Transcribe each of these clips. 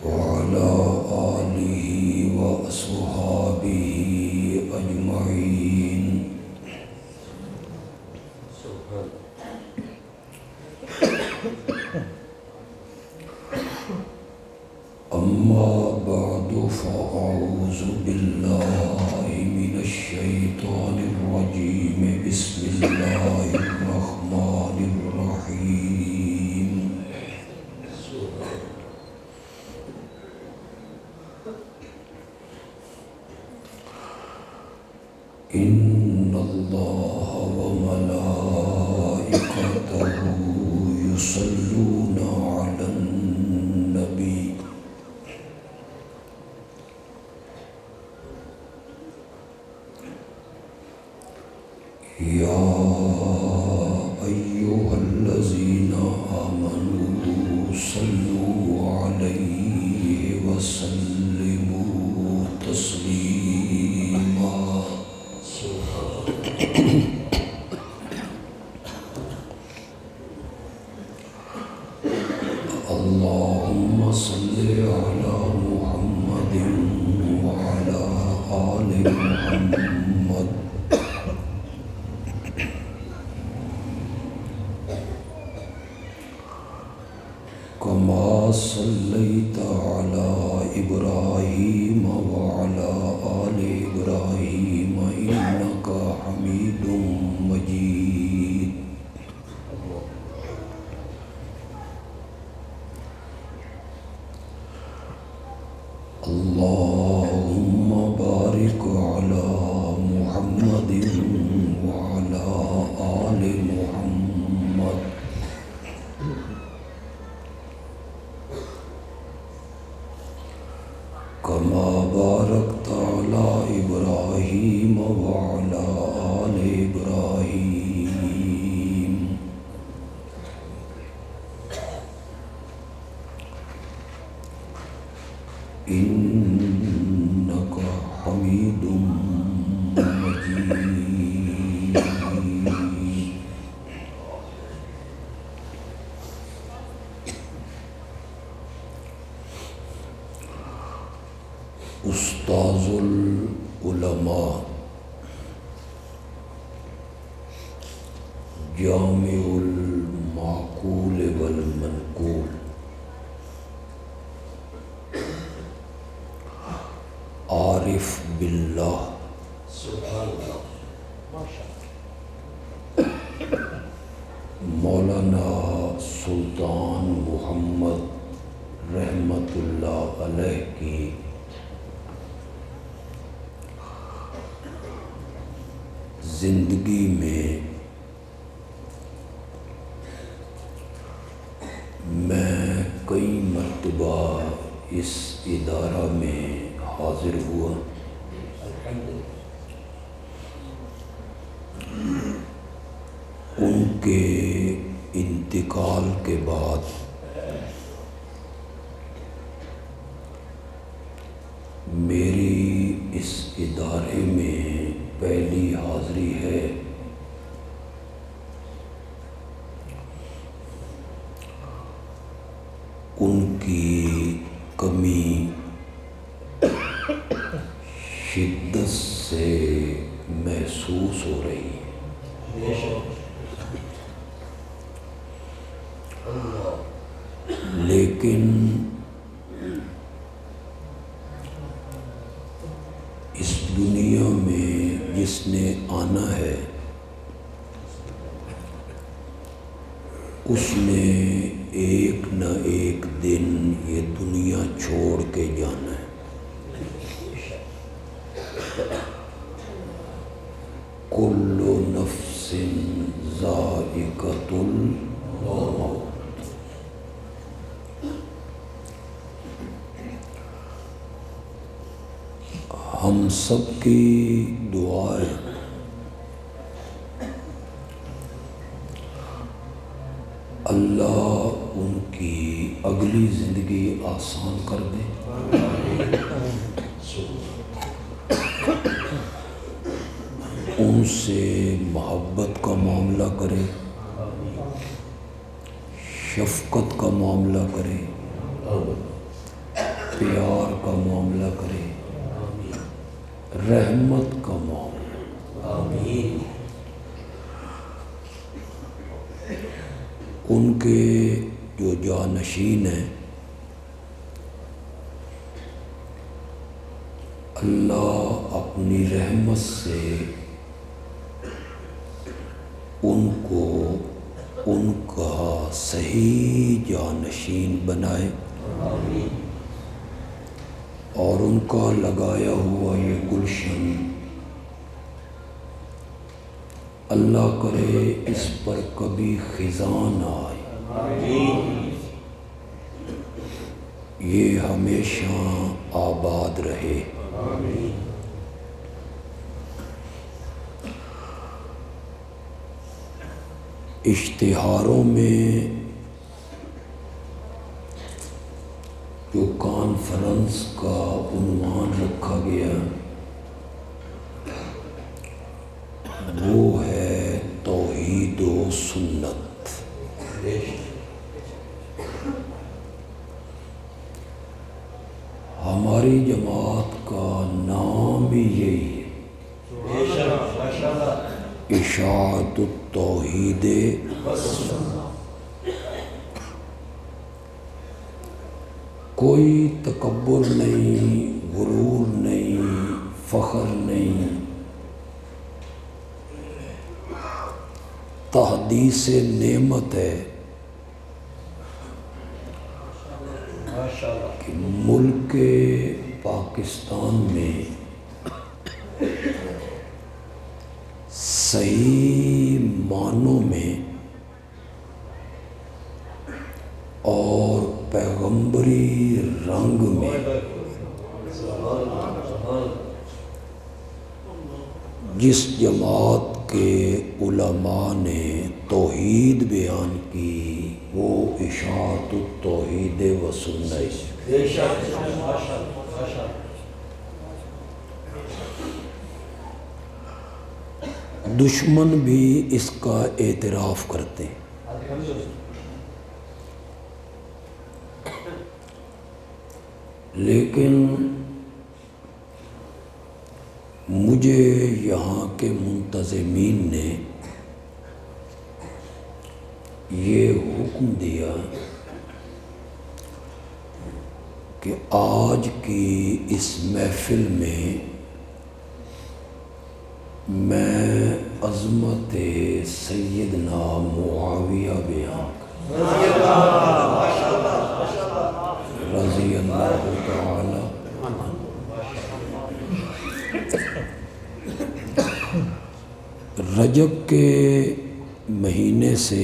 وعلى آله وأصحابه أجمعين. أما بعد فأعوذ بالله من الشيطان الرجيم. بسم الله الرحمن الرحيم. إن الله وملائكته يصلون على النبي. يا أيها الذين آمنوا صلوا عليه وسلموا تسليما. اللهم صل على محمد وعلى آل محمد كما صليت على إبراهيم وعلى آل إبراهيم إنك حميد مجيد. اللهم بارك على محمد وعلى آل محمد كما باركت على إبراهيم وعلى آل إبراهيم إنك حميد مجيد. استاذ العلماء جامع المعقول والمنقول عارف باللہ مولانا سلطان محمد رحمت اللہ علیہ کی زندگی میں میں کئی مرتبہ اس ادارہ میں حاضر ہوا. ان کے انتقال کے بعد میری اس ادارے میں پہلی حاضری ہے. ان کی کمی شدت سے محسوس ہو رہی ہے. لیکن اس دنیا میں جس نے آنا ہے اس نے ایک نہ ایک دن یہ دنیا چھوڑ کے جانا ہے. کل نفس ذائقۃ الموت. ہم سب کی دعائیں اللہ ان کی اگلی زندگی آسان کر دے. ان سے محبت کا معاملہ کرے، شفقت کا معاملہ کرے، پیار کا معاملہ کرے، رحمت کا معاملہ، آمین۔ ان کے جو جانشین ہیں اللہ اپنی رحمت سے ان کو ان کا صحیح جانشین بنائے، اور ان کا لگایا ہوا یہ گلشن اللہ کرے اس پر کبھی خزاں نہ آئے، یہ ہمیشہ آباد رہے۔ اشتہاروں میں جو کانفرنس کا عنوان رکھا گیا وہ ہے توحید و سنت۔ ہماری جماعت کا نام ہی یہی ہے، اشاعت التوحید۔ کوئی تکبر نہیں، غرور نہیں، فخر نہیں، تحدیث نعمت ہے کہ ملک پاکستان میں صحیح معنوں میں اور پیغمبری رنگ میں جس جماعت کے علماء نے توحید بیان کی وہ اشاعت التوحید و سنت۔ دشمن بھی اس کا اعتراف کرتے ہیں، لیکن مجھے یہاں کے منتظمین نے یہ حکم دیا کہ آج کی اس محفل میں میں عظمت سیدنا معاویہ بیان رضی اللہ تعالی رجب کے مہینے سے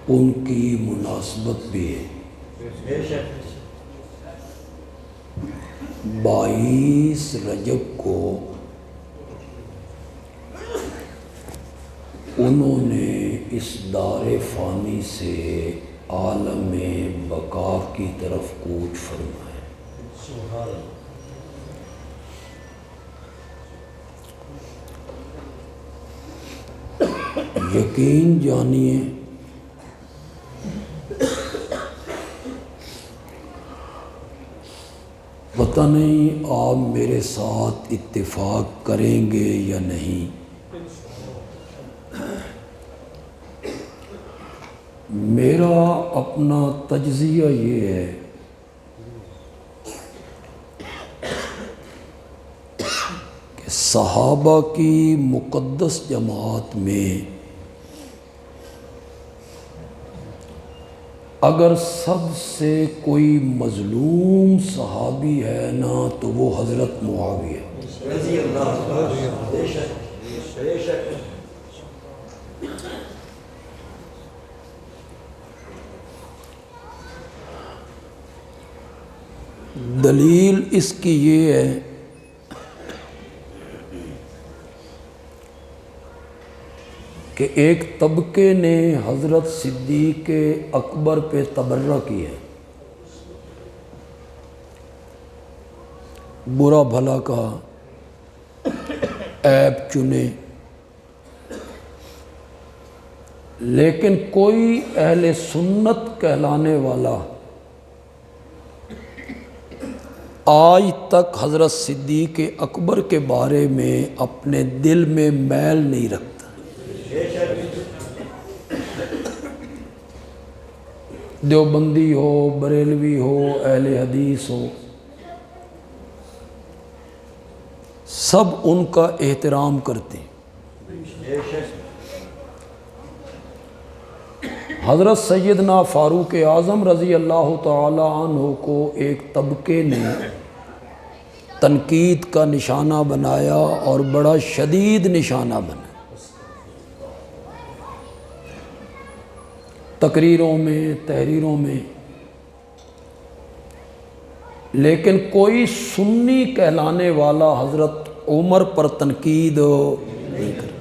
ان کی مناسبت بھی ہے۔ 22 رجب کو انہوں نے اس دار فانی سے عالم بقا کی طرف کوچ فرمایا۔ یقین جانیے پتہ نہیں آپ میرے ساتھ اتفاق کریں گے یا نہیں، میرا اپنا تجزیہ یہ ہے کہ صحابہ کی مقدس جماعت میں اگر سب سے کوئی مظلوم صحابی ہے نا تو وہ حضرت معاویہ۔ دلیل اس کی یہ ہے کہ ایک طبقے نے حضرت صدیق اکبر پہ تبرہ کیا، برا بھلا کہا، عیب چنے، لیکن کوئی اہل سنت کہلانے والا آج تک حضرت صدیق اکبر کے بارے میں اپنے دل میں میل نہیں رکھتا۔ دیوبندی ہو، بریلوی ہو، اہل حدیث ہو، سب ان کا احترام کرتے ہیں۔ حضرت سیدنا فاروق اعظم رضی اللہ تعالی عنہ کو ایک طبقے نے تنقید کا نشانہ بنایا اور بڑا شدید نشانہ بنا، تقریروں میں، تحریروں میں، لیکن کوئی سنی کہلانے والا حضرت عمر پر تنقید نہیں کرتا۔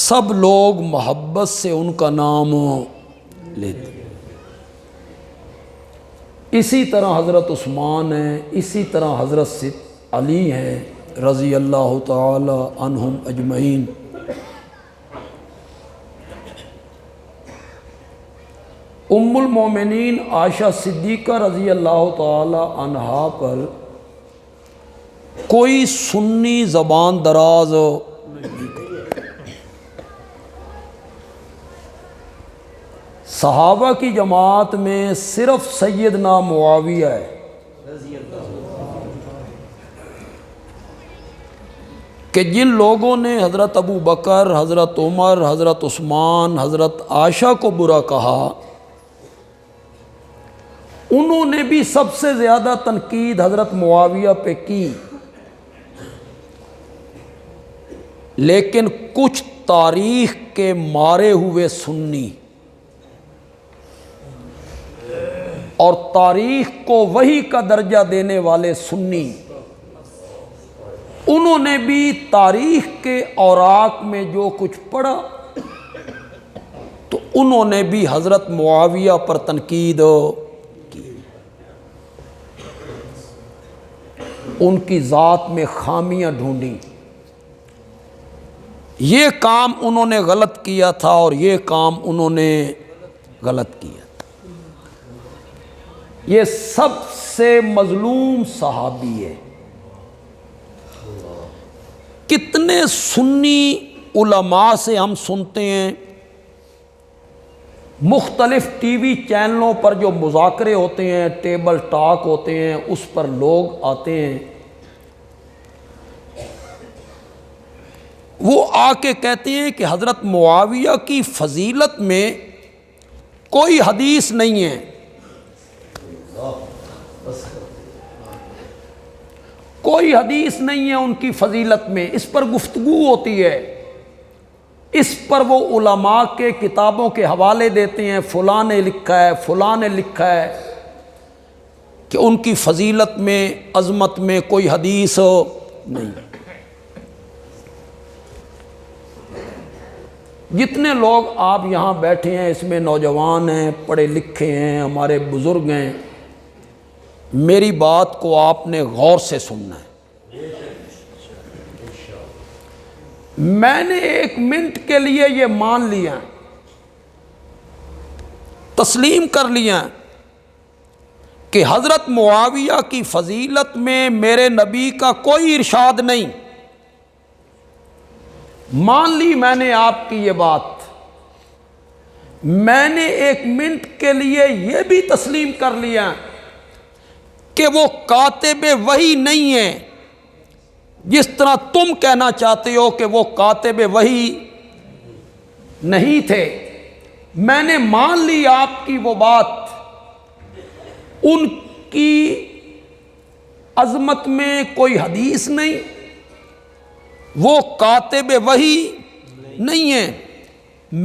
سب لوگ محبت سے ان کا نام لیتے۔ اسی طرح حضرت عثمان ہیں، اسی طرح حضرت علی ہیں رضی اللہ تعالی عنہم اجمعین۔ ام المومنین عائشہ صدیقہ رضی اللہ تعالی عنہا پر کوئی سنی زبان دراز نہیں کرتا۔ صحابہ کی جماعت میں صرف سیدنا معاویہ ہے کہ جن لوگوں نے حضرت ابو بکر، حضرت عمر، حضرت عثمان، حضرت عائشہ کو برا کہا، انہوں نے بھی سب سے زیادہ تنقید حضرت معاویہ پہ کی، لیکن کچھ تاریخ کے مارے ہوئے سنی اور تاریخ کو وحی کا درجہ دینے والے سنی، انہوں نے بھی تاریخ کے اوراق میں جو کچھ پڑھا تو انہوں نے بھی حضرت معاویہ پر تنقید کی، ان کی ذات میں خامیاں ڈھونڈی، یہ کام انہوں نے غلط کیا تھا اور یہ کام انہوں نے غلط کیا۔ یہ سب سے مظلوم صحابی ہے۔ کتنے سنی علماء سے ہم سنتے ہیں، مختلف ٹی وی چینلوں پر جو مذاکرے ہوتے ہیں، ٹیبل ٹاک ہوتے ہیں، اس پر لوگ آتے ہیں، وہ آ کے کہتے ہیں کہ حضرت معاویہ کی فضیلت میں کوئی حدیث نہیں ہے، کوئی حدیث نہیں ہے ان کی فضیلت میں، اس پر گفتگو ہوتی ہے، اس پر وہ علماء کے کتابوں کے حوالے دیتے ہیں، فلاں نے لکھا ہے، فلاں نے لکھا ہے کہ ان کی فضیلت میں، عظمت میں کوئی حدیث نہیں۔ جتنے لوگ آپ یہاں بیٹھے ہیں اس میں نوجوان ہیں، پڑھے لکھے ہیں، ہمارے بزرگ ہیں، میری بات کو آپ نے غور سے سننا ہے۔ میں نے ایک منٹ کے لیے یہ مان لیا، تسلیم کر لیا کہ حضرت معاویہ کی فضیلت میں میرے نبی کا کوئی ارشاد نہیں، مان لی میں نے آپ کی یہ بات۔ میں نے ایک منٹ کے لیے یہ بھی تسلیم کر لیا کہ وہ کاتب وحی نہیں ہے، جس طرح تم کہنا چاہتے ہو کہ وہ کاتب وحی نہیں تھے۔ میں نے مان لی آپ کی وہ بات، ان کی عظمت میں کوئی حدیث نہیں، وہ کاتب وحی نہیں ہے۔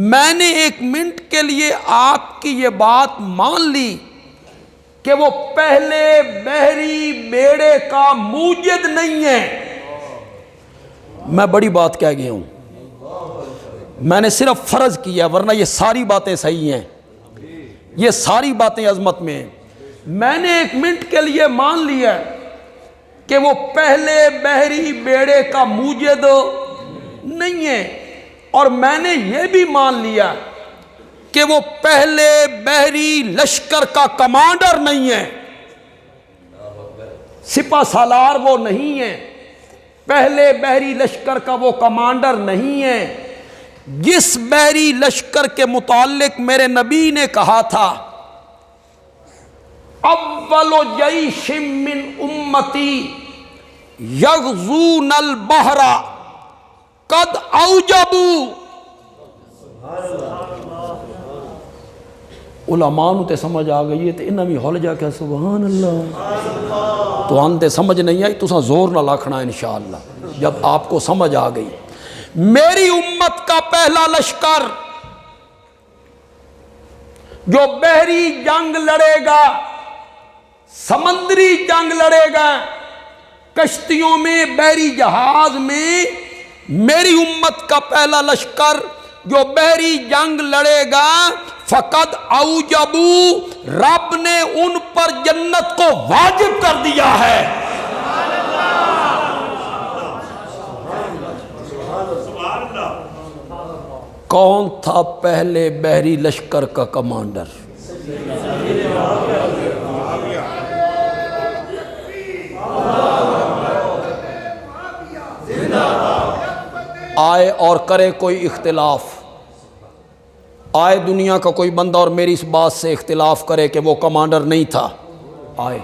میں نے ایک منٹ کے لیے آپ کی یہ بات مان لی کہ وہ پہلے بحری بیڑے کا موجد نہیں ہے۔ میں بڑی بات کہہ گیا ہوں، میں نے صرف فرض کیا، ورنہ یہ ساری باتیں صحیح ہیں، یہ ساری باتیں عظمت میں ہیں۔ میں نے ایک منٹ کے لیے مان لیا کہ وہ پہلے بحری بیڑے کا موجد نہیں ہے، اور میں نے یہ بھی مان لیا کہ وہ پہلے بحری لشکر کا کمانڈر نہیں ہے، سپہ سالار وہ نہیں ہے، پہلے بحری لشکر کا وہ کمانڈر نہیں ہے۔ جس بحری لشکر کے متعلق میرے نبی نے کہا تھا اول جیش من امتی یغزون البحر قد اوجبوا، علماء نو تے سمجھ آ گئی ہے تے انہاں بھی ہل جا کے سبحان اللہ، تو آنتے سمجھ نہیں آئی، تساں زور نہ لاکھنا انشاءاللہ جب آپ کو سمجھ آ گئی۔ میری امت کا پہلا لشکر جو بحری جنگ لڑے گا، سمندری جنگ لڑے گا، کشتیوں میں، بحری جہاز میں، میری امت کا پہلا لشکر جو بحری جنگ لڑے گا، فقد اوجبوا، رب نے ان پر جنت کو واجب کر دیا ہے۔ کون تھا پہلے بحری لشکر کا کمانڈر؟ آئے اور کرے کوئی اختلاف، آئے دنیا کا کوئی بندہ اور میری اس بات سے اختلاف کرے کہ وہ کمانڈر نہیں تھا، آئے،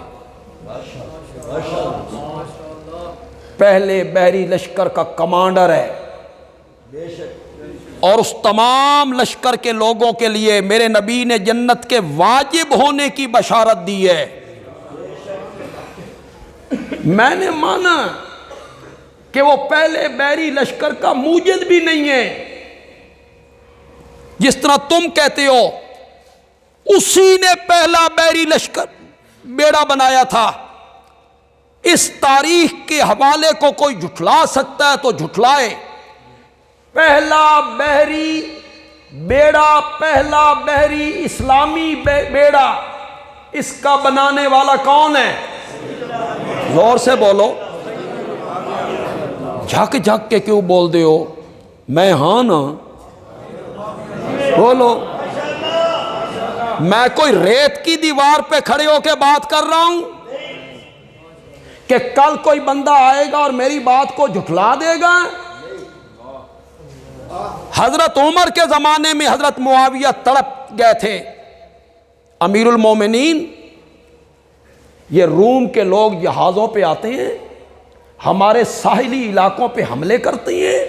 پہلے بحری لشکر کا کمانڈر ہے، اور اس تمام لشکر کے لوگوں کے لیے میرے نبی نے جنت کے واجب ہونے کی بشارت دی ہے۔ میں نے مانا کہ وہ پہلے بحری لشکر کا موجد بھی نہیں ہے، جس طرح تم کہتے ہو اسی نے پہلا بحری لشکر بیڑا بنایا تھا۔ اس تاریخ کے حوالے کو کوئی جھٹلا سکتا ہے تو جھٹلائے۔ پہلا بحری بیڑا، پہلا بحری اسلامی بیڑا، اس کا بنانے والا کون ہے؟ زور سے بولو، جھک جھک کے کیوں بول دے ہو؟ میں ہاں نا، بولو۔ میں کوئی ریت کی دیوار پہ کھڑے ہو کے بات کر رہا ہوں کہ کل کوئی بندہ آئے گا اور میری بات کو جھٹلا دے گا؟ حضرت عمر کے زمانے میں حضرت معاویہ تڑپ گئے تھے، امیر المومنین، یہ روم کے لوگ جہازوں پہ آتے ہیں، ہمارے ساحلی علاقوں پہ حملے کرتے ہیں،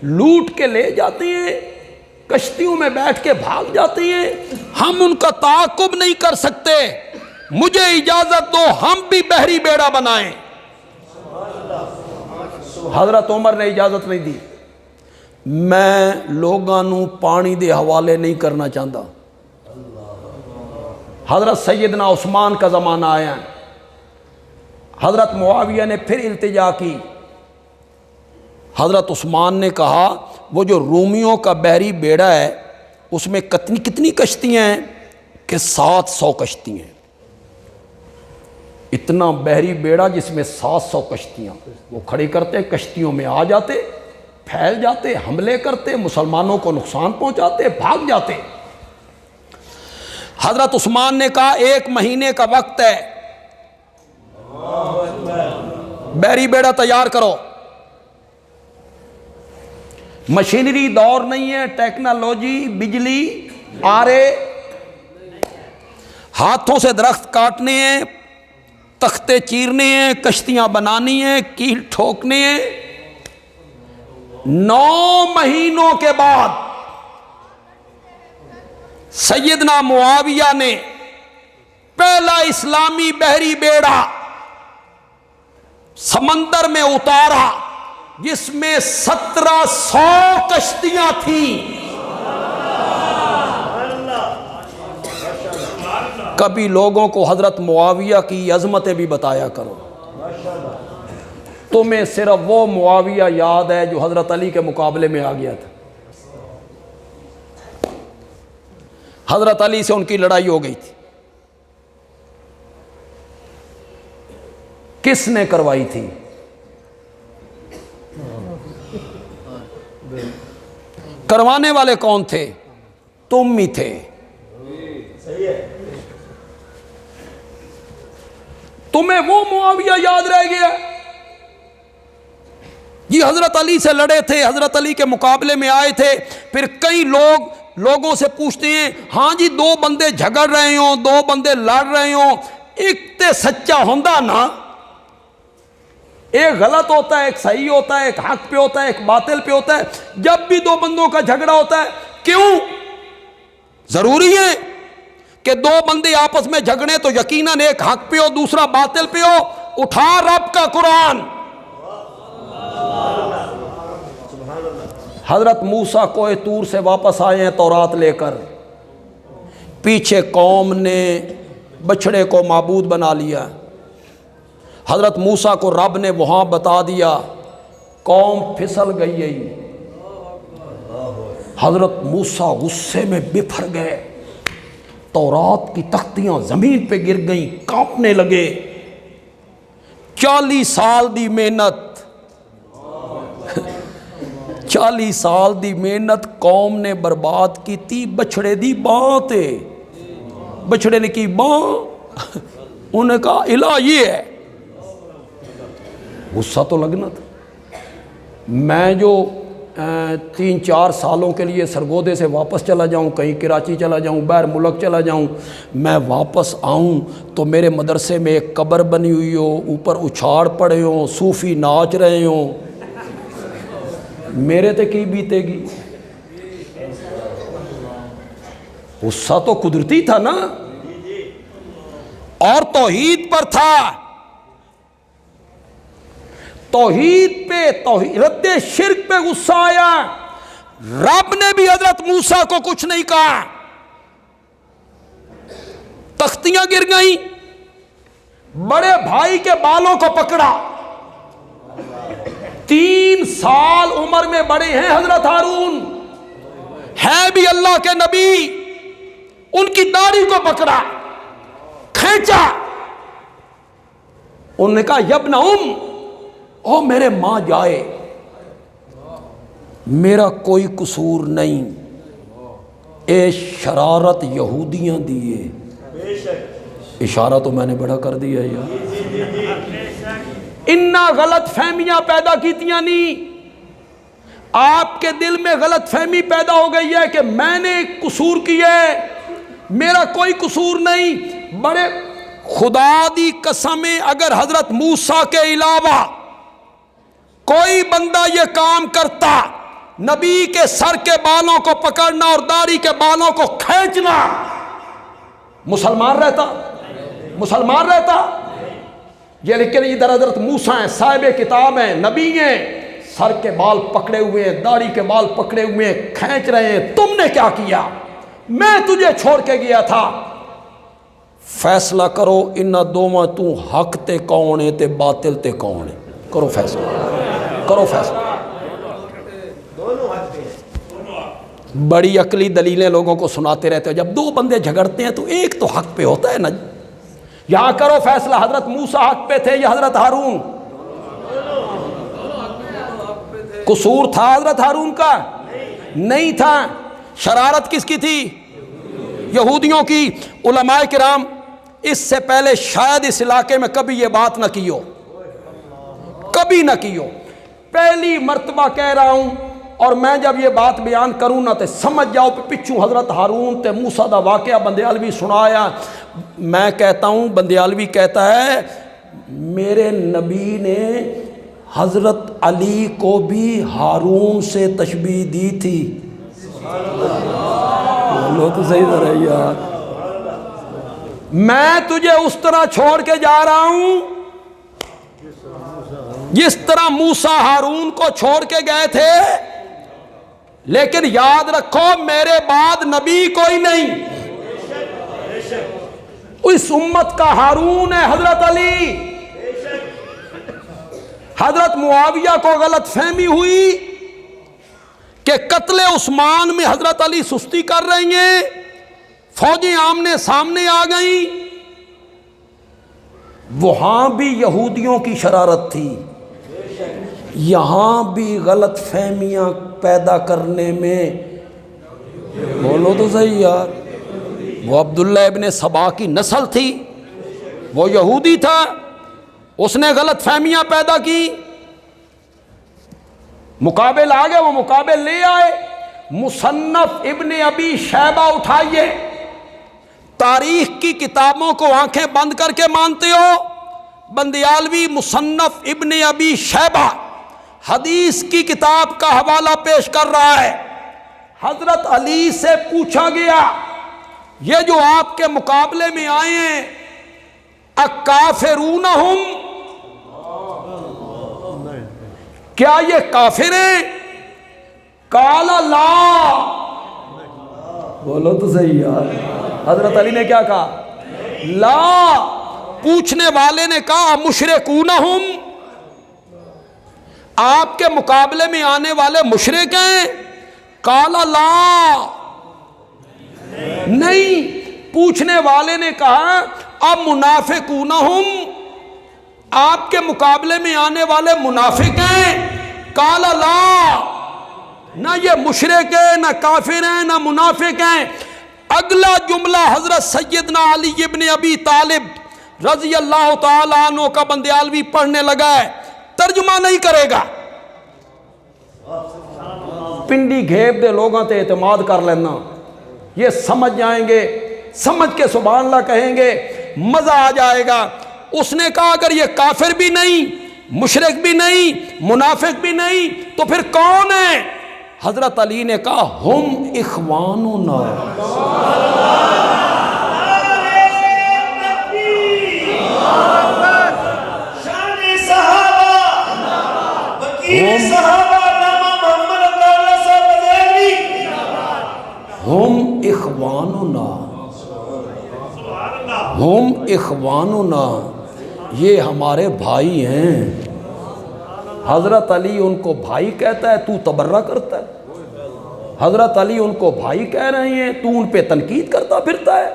لوٹ کے لے جاتے ہیں، کشتیوں میں بیٹھ کے بھاگ جاتے ہیں، ہم ان کا تعاقب نہیں کر سکتے، مجھے اجازت دو ہم بھی بحری بیڑا بنائیں۔ حضرت عمر نے اجازت نہیں دی۔ میں لوگاں نو پانی دے حوالے نہیں کرنا چاہتا۔ حضرت سیدنا عثمان کا زمانہ آیا، حضرت معاویہ نے پھر التجا کی، حضرت عثمان نے کہا وہ جو رومیوں کا بحری بیڑا ہے اس میں کتنی کشتیاں ہیں؟ کہ 700 کشتی ہیں۔ اتنا بحری بیڑا جس میں 700 کشتیاں، وہ کھڑی کرتے، کشتیوں میں آ جاتے، پھیل جاتے، حملے کرتے، مسلمانوں کو نقصان پہنچاتے، بھاگ جاتے۔ حضرت عثمان نے کہا 1 مہینے کا وقت ہے، بحری بیڑا تیار کرو۔ مشینری دور نہیں ہے، ٹیکنالوجی، بجلی، آرے، ہاتھوں سے درخت کاٹنے ہیں، تختے چیرنے ہیں، کشتیاں بنانی ہیں، کیل ٹھوکنے ہیں۔ 9 مہینوں کے بعد سیدنا معاویہ نے پہلا اسلامی بحری بیڑا سمندر میں اتارا، جس میں 1700 کشتیاں تھیں۔ کبھی لوگوں کو حضرت معاویہ کی عظمتیں بھی بتایا کرو۔ تمہیں صرف وہ معاویہ یاد ہے جو حضرت علی کے مقابلے میں آ گیا تھا۔ حضرت علی سے ان کی لڑائی ہو گئی تھی، کس نے کروائی تھی؟ کروانے والے کون تھے؟ تم ہی تھے. تمہیں وہ معاویہ یاد رہ گیا؟ یہ حضرت علی سے لڑے تھے، حضرت علی کے مقابلے میں آئے تھے. پھر کئی لوگوں سے پوچھتے ہیں ہاں جی دو بندے جھگڑ رہے ہوں، دو بندے لڑ رہے ہوں، ایک تے سچا ہوندا نا، ایک غلط ہوتا ہے، ایک صحیح ہوتا ہے، ایک حق پہ ہوتا ہے، ایک باطل پہ ہوتا ہے. جب بھی دو بندوں کا جھگڑا ہوتا ہے، کیوں ضروری ہے کہ دو بندے آپس میں جھگڑیں تو یقیناً ایک حق پہ ہو دوسرا باطل پہ ہو؟ اٹھا رب کا قرآن. حضرت موسیٰ کوہ طور سے واپس آئے ہیں تورات لے کر، پیچھے قوم نے بچھڑے کو معبود بنا لیا. حضرت موسیٰ کو رب نے وہاں بتا دیا، قوم پھسل گئی ہے. حضرت موسیٰ غصے میں بفر گئے، تورات کی تختیاں زمین پہ گر گئیں، کانپنے لگے. 40 سال دی محنت 40 سال دی محنت قوم نے برباد کی تھی. بچھڑے دی باں تے بچھڑے نے کی باں، انہوں نے کہا الہ یہ ہے. غصہ تو لگنا تھا. میں جو 3-4 سالوں کے لیے سرگودے سے واپس چلا جاؤں، کہیں کراچی چلا جاؤں، باہر ملک چلا جاؤں، میں واپس آؤں تو میرے مدرسے میں ایک قبر بنی ہوئی ہو، اوپر اچھاڑ پڑے ہوں، صوفی ناچ رہے ہوں، میرے تے کی بیتے گی؟ غصہ تو قدرتی تھا نا، اور توحید پر تھا. توحید پہ رد شرک پہ غصہ آیا. رب نے بھی حضرت موسیٰ کو کچھ نہیں کہا، تختیاں گر گئیں. بڑے بھائی کے بالوں کو پکڑا. 3 سال عمر میں بڑے ہیں حضرت ہارون، ہے بھی اللہ کے نبی. ان کی داڑھی کو پکڑا، کھینچا. انہوں نے کہا یبن او میرے ماں جائے، میرا کوئی قصور نہیں، اے شرارت یہودیاں دیے. اشارہ تو میں نے بڑا کر دیا یار. انہا غلط فہمیاں پیدا کیتیاں نہیں. آپ کے دل میں غلط فہمی پیدا ہو گئی ہے کہ میں نے قصور کیا ہے، میرا کوئی قصور نہیں. بڑے خدا دی قسم، اگر حضرت موسیٰ کے علاوہ کوئی بندہ یہ کام کرتا، نبی کے سر کے بالوں کو پکڑنا اور داڑھی کے بالوں کو کھینچنا، مسلمان رہتا؟ یہ لیکن ادھر حضرت موسیٰ ہیں، صاحب کتاب ہیں، نبی ہیں، سر کے بال پکڑے ہوئے ہیں، داڑھی کے بال پکڑے ہوئے ہیں، کھینچ رہے ہیں. تم نے کیا کیا؟ میں تجھے چھوڑ کے گیا تھا. فیصلہ کرو انہاں دوواں تو حق تے کون ہے تے باطل تے کون ہے. کرو فیصلہ. بڑی عقلی دلیلیں لوگوں کو سناتے رہتے ہو. جب دو بندے جھگڑتے ہیں تو ایک تو حق پہ ہوتا ہے نا. یہاں کرو فیصلہ، حضرت موسیٰ حق پہ تھے یا حضرت ہارون؟ قصور تھا حضرت ہارون کا؟ نہیں تھا. شرارت کس کی تھی؟ یہودیوں کی. علماء کرام اس سے پہلے شاید اس علاقے میں کبھی یہ بات نہ کی ہو، کبھی نہ کی ہو. پہلی مرتبہ کہہ رہا ہوں، اور میں جب یہ بات بیان کروں نا تو سمجھ جاؤ پچھو حضرت ہارون تے موسیٰ دا واقعہ بندیالوی سنایا. میں کہتا ہوں، بندیالوی کہتا ہے میرے نبی نے حضرت علی کو بھی ہارون سے تشبیہ دی تھی. لو تو صحیح طرح یار، میں تجھے اس طرح چھوڑ کے جا رہا ہوں جس طرح موسیٰ ہارون کو چھوڑ کے گئے تھے. لیکن یاد رکھو میرے بعد نبی کوئی نہیں. اس امت کا ہارون ہے حضرت علی. حضرت معاویہ کو غلط فہمی ہوئی کہ قتل عثمان میں حضرت علی سستی کر رہی ہیں، فوجیں آمنے سامنے آ گئیں. وہاں بھی یہودیوں کی شرارت تھی. یہاں بھی غلط فہمیاں پیدا کرنے میں، بولو تو صحیح یار، وہ عبداللہ ابن سبا کی نسل تھی، وہ یہودی تھا، اس نے غلط فہمیاں پیدا کی، مقابل آ گئے، وہ مقابل لے آئے۔ مصنف ابن ابی شیبہ اٹھائیے، تاریخ کی کتابوں کو آنکھیں بند کر کے مانتے ہو؟ بندیالوی مصنف ابن ابی شیبہ حدیث کی کتاب کا حوالہ پیش کر رہا ہے۔ حضرت علی سے پوچھا گیا، یہ جو آپ کے مقابلے میں آئے ہیں اکافرون ہم، کیا یہ کافر ہیں؟ قال لا، بولو تو صحیح یار، حضرت علی نے کیا کہا؟ لا۔ پوچھنے والے نے کہا مشرکون ہم، آپ کے مقابلے میں آنے والے مشرک ہیں؟ قال لا، نہیں۔ پوچھنے والے نے کہا اب منافقون ہم، آپ کے مقابلے میں آنے والے منافق ہیں؟ قال لا، نہ یہ مشرک ہیں، نہ کافر ہیں، نہ منافق ہیں۔ اگلا جملہ حضرت سیدنا علی ابن ابی طالب رضی اللہ تعالیٰ عنہ کا بندیالوی پڑھنے لگا ہے، ترجمہ نہیں کرے گا۔ پنڈی گھیب دے لوگاں تے اعتماد کر لینا، یہ سمجھ جائیں گے، سمجھ کے سبحان اللہ کہیں گے، مزہ آ جائے گا۔ اس نے کہا اگر یہ کافر بھی نہیں، مشرک بھی نہیں، منافق بھی نہیں، تو پھر کون ہے؟ حضرت علی نے کہا ہم اخواننا، ہم اخواننا، ہم اخواننا، یہ ہمارے بھائی ہیں۔ حضرت علی ان کو بھائی کہتا ہے، تو تبرہ کرتا ہے۔ حضرت علی ان کو بھائی کہہ رہے ہیں، تو ان پہ تنقید کرتا پھرتا ہے۔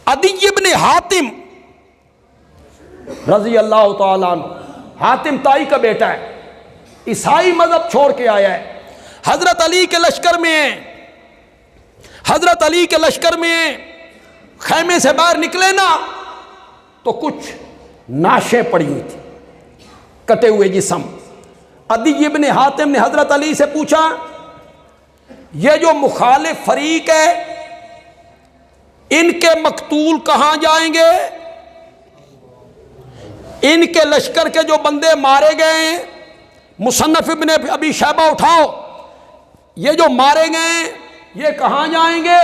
عدی ابن حاتم رضی اللہ تعالیٰ عنہ، حاتم تائی کا بیٹا ہے، عیسائی مذہب چھوڑ کے آیا ہے، حضرت علی کے لشکر میں ہے، حضرت علی کے لشکر میں خیمے سے باہر نکلے نا تو کچھ نعشیں پڑی ہوئی تھی، کٹے ہوئے جسم۔ عدی ابن حاتم نے حضرت علی سے پوچھا یہ جو مخالف فریق ہے ان کے مقتول کہاں جائیں گے؟ ان کے لشکر کے جو بندے مارے گئے ہیں، مصنف ابن ابی شیبہ اٹھاؤ، یہ جو مارے گئے ہیں یہ کہاں جائیں گے؟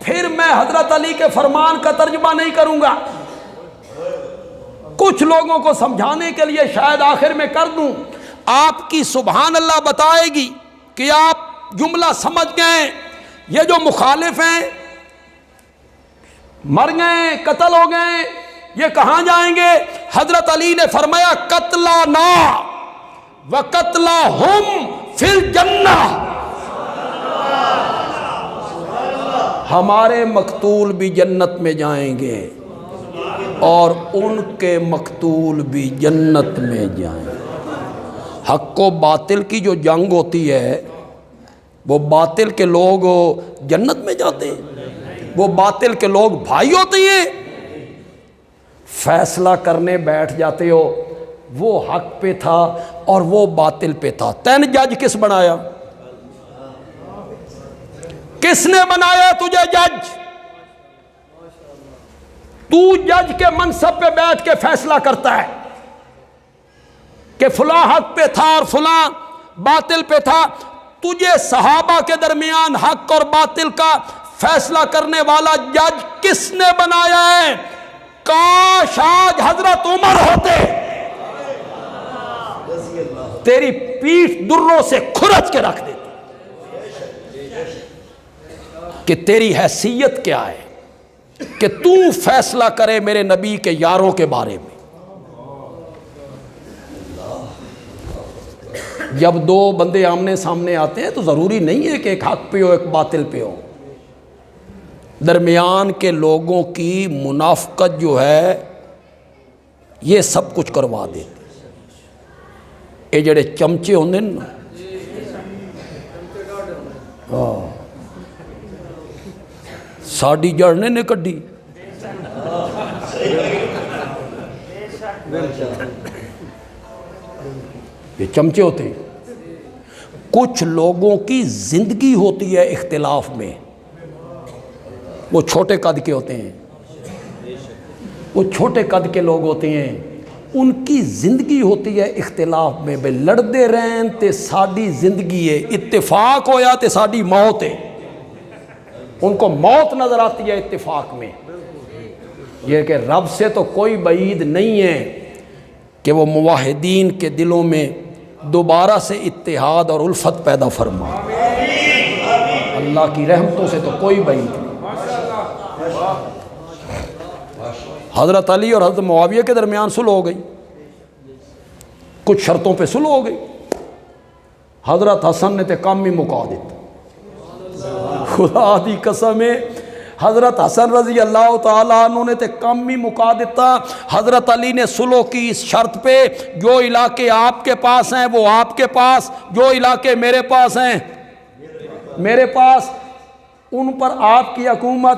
پھر میں حضرت علی کے فرمان کا ترجمہ نہیں کروں گا، کچھ لوگوں کو سمجھانے کے لیے شاید آخر میں کر دوں۔ آپ کی سبحان اللہ بتائے گی کہ آپ جملہ سمجھ گئے، یہ جو مخالف ہیں مر گئے، قتل ہو گئے، یہ کہاں جائیں گے؟ حضرت علی نے فرمایا قتلانا وقتلاہم فی الجنہ، ہمارے مقتول بھی جنت میں جائیں گے اور ان کے مقتول بھی جنت میں جائیں گے۔ حق و باطل کی جو جنگ ہوتی ہے، وہ باطل کے لوگ جنت میں جاتے ہیں، وہ باطل کے لوگ بھائی ہوتے ہیں۔ فیصلہ کرنے بیٹھ جاتے ہو، وہ حق پہ تھا اور وہ باطل پہ تھا، تین جج کس بنایا؟ کس نے بنایا تجھے جج؟ تو جج کے منصب پہ بیٹھ کے فیصلہ کرتا ہے کہ فلاں حق پہ تھا اور فلاں باطل پہ تھا۔ تجھے صحابہ کے درمیان حق اور باطل کا فیصلہ کرنے والا جج کس نے بنایا ہے؟ کاش آج حضرت عمر ہوتے، تیری پیٹھ دروں سے کھرچ کے رکھ دیتے کہ تیری حیثیت کیا ہے کہ تو فیصلہ کرے میرے نبی کے یاروں کے بارے میں۔ جب دو بندے آمنے سامنے آتے ہیں تو ضروری نہیں ہے کہ ایک حق پہ ہو ایک باطل پہ ہو، درمیان کے لوگوں کی منافقت جو ہے یہ سب کچھ کروا دیتی۔ یہ جڑے چمچے ہوندے نا، ساڈی جڑ نے کڈی، یہ چمچے ہوتے ہیں۔ کچھ لوگوں کی زندگی ہوتی ہے اختلاف میں، وہ چھوٹے قد کے ہوتے ہیں، وہ چھوٹے قد کے لوگ ہوتے ہیں، ان کی زندگی ہوتی ہے اختلاف میں، بے لڑتے رہن تے ساڈی زندگی ہے، اتفاق ہویا تے ساڈی موت ہے، ان کو موت نظر آتی ہے اتفاق میں۔ یہ کہ رب سے تو کوئی بعید نہیں ہے کہ وہ موحدین کے دلوں میں دوبارہ سے اتحاد اور الفت پیدا فرما، اللہ کی رحمتوں سے تو کوئی بعید نہیں۔ حضرت علی اور حضرت معاویہ کے درمیان صلح ہو گئی، کچھ شرطوں پہ صلح ہو گئی، حضرت حسن نے تے کام ہی مکا دیتا، خدا دی قسم ہے، حضرت حسن رضی اللہ تعالیٰ عنہ نے تے کم ہی مکا دیتا۔ حضرت علی نے صلح کی اس شرط پہ، جو علاقے آپ کے پاس ہیں وہ آپ کے پاس، جو علاقے میرے پاس ہیں میرے پاس، ان پر آپ کی حکومت،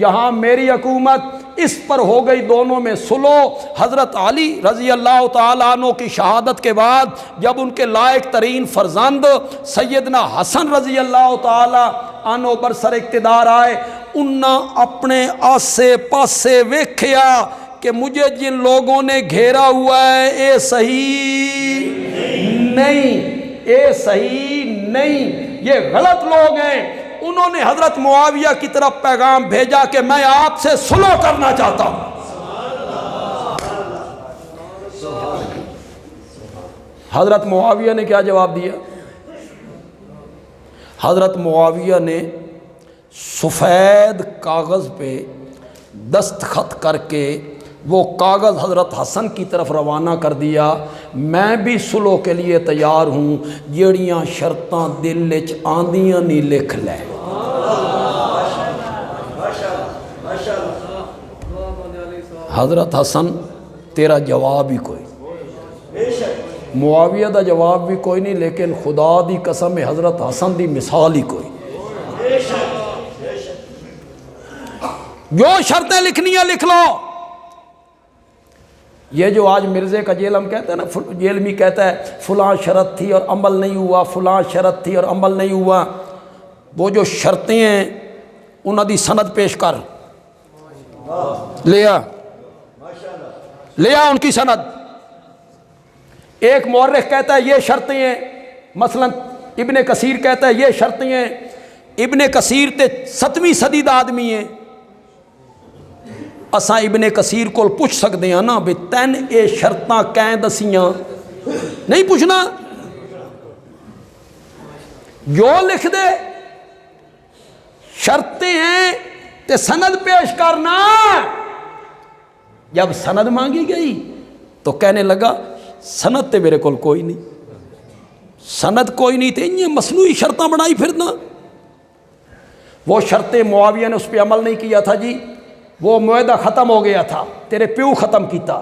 یہاں میری حکومت، اس پر ہو گئی دونوں میں صلح۔ حضرت علی رضی اللہ تعالیٰ عنہ کی شہادت کے بعد جب ان کے لائق ترین فرزند سیدنا حسن رضی اللہ تعالیٰ عنہ برسر اقتدار آئے، انہاں اپنے آسے پاسے ویکھیا کہ مجھے جن لوگوں نے گھیرا ہوا ہے اے صحیح نہیں، اے صحیح نہیں، یہ غلط لوگ ہیں۔ انہوں نے حضرت معاویہ کی طرف پیغام بھیجا کہ میں آپ سے صلح کرنا چاہتا ہوں۔ حضرت معاویہ نے کیا جواب دیا؟ حضرت معاویہ نے سفید کاغذ پہ دستخط کر کے وہ کاغذ حضرت حسن کی طرف روانہ کر دیا، میں بھی صلح کے لیے تیار ہوں، جیڑیاں شرطاں دل وچ آندیاں نہیں لکھ لے۔ حضرت حسن تیرا جواب ہی کوئی، معاویہ دا جواب بھی کوئی نہیں، لیکن خدا دی قسم حضرت حسن دی مثال ہی کوئی۔ جو شرطیں لکھنی ہیں لکھ لو۔ یہ جو آج مرزے کا جیلم کہتا ہے نا، جیلمی کہتا ہے فلاں شرط تھی اور عمل نہیں ہوا، فلاں شرط تھی اور عمل نہیں ہوا، وہ جو شرطیں ہیں انہاں دی سند پیش کر، لیا ان کی سند۔ ایک مورخ کہتا ہے یہ شرطیں ہیں، مثلا ابن کثیر کہتا ہے یہ شرطیں ہیں، ابن کثیر تے 7ویں صدی دا آدمی ہیں، اساں ابن کثیر کو پوچھ سکتے ہیں نا بھی تین اے شرطاں کہیں دسیاں، نہیں پوچھنا، جو لکھ دے شرطیں ہیں تے سند پیش کرنا۔ جب سند مانگی گئی تو کہنے لگا سند تے میرے کول کوئی نہیں، سند کوئی نہیں تے یہ مصنوعی شرطاں بنائی پھرنا۔ وہ شرطیں معاویہ نے اس پہ عمل نہیں کیا تھا جی، وہ معاہدہ ختم ہو گیا تھا، تیرے پیو ختم کیتا،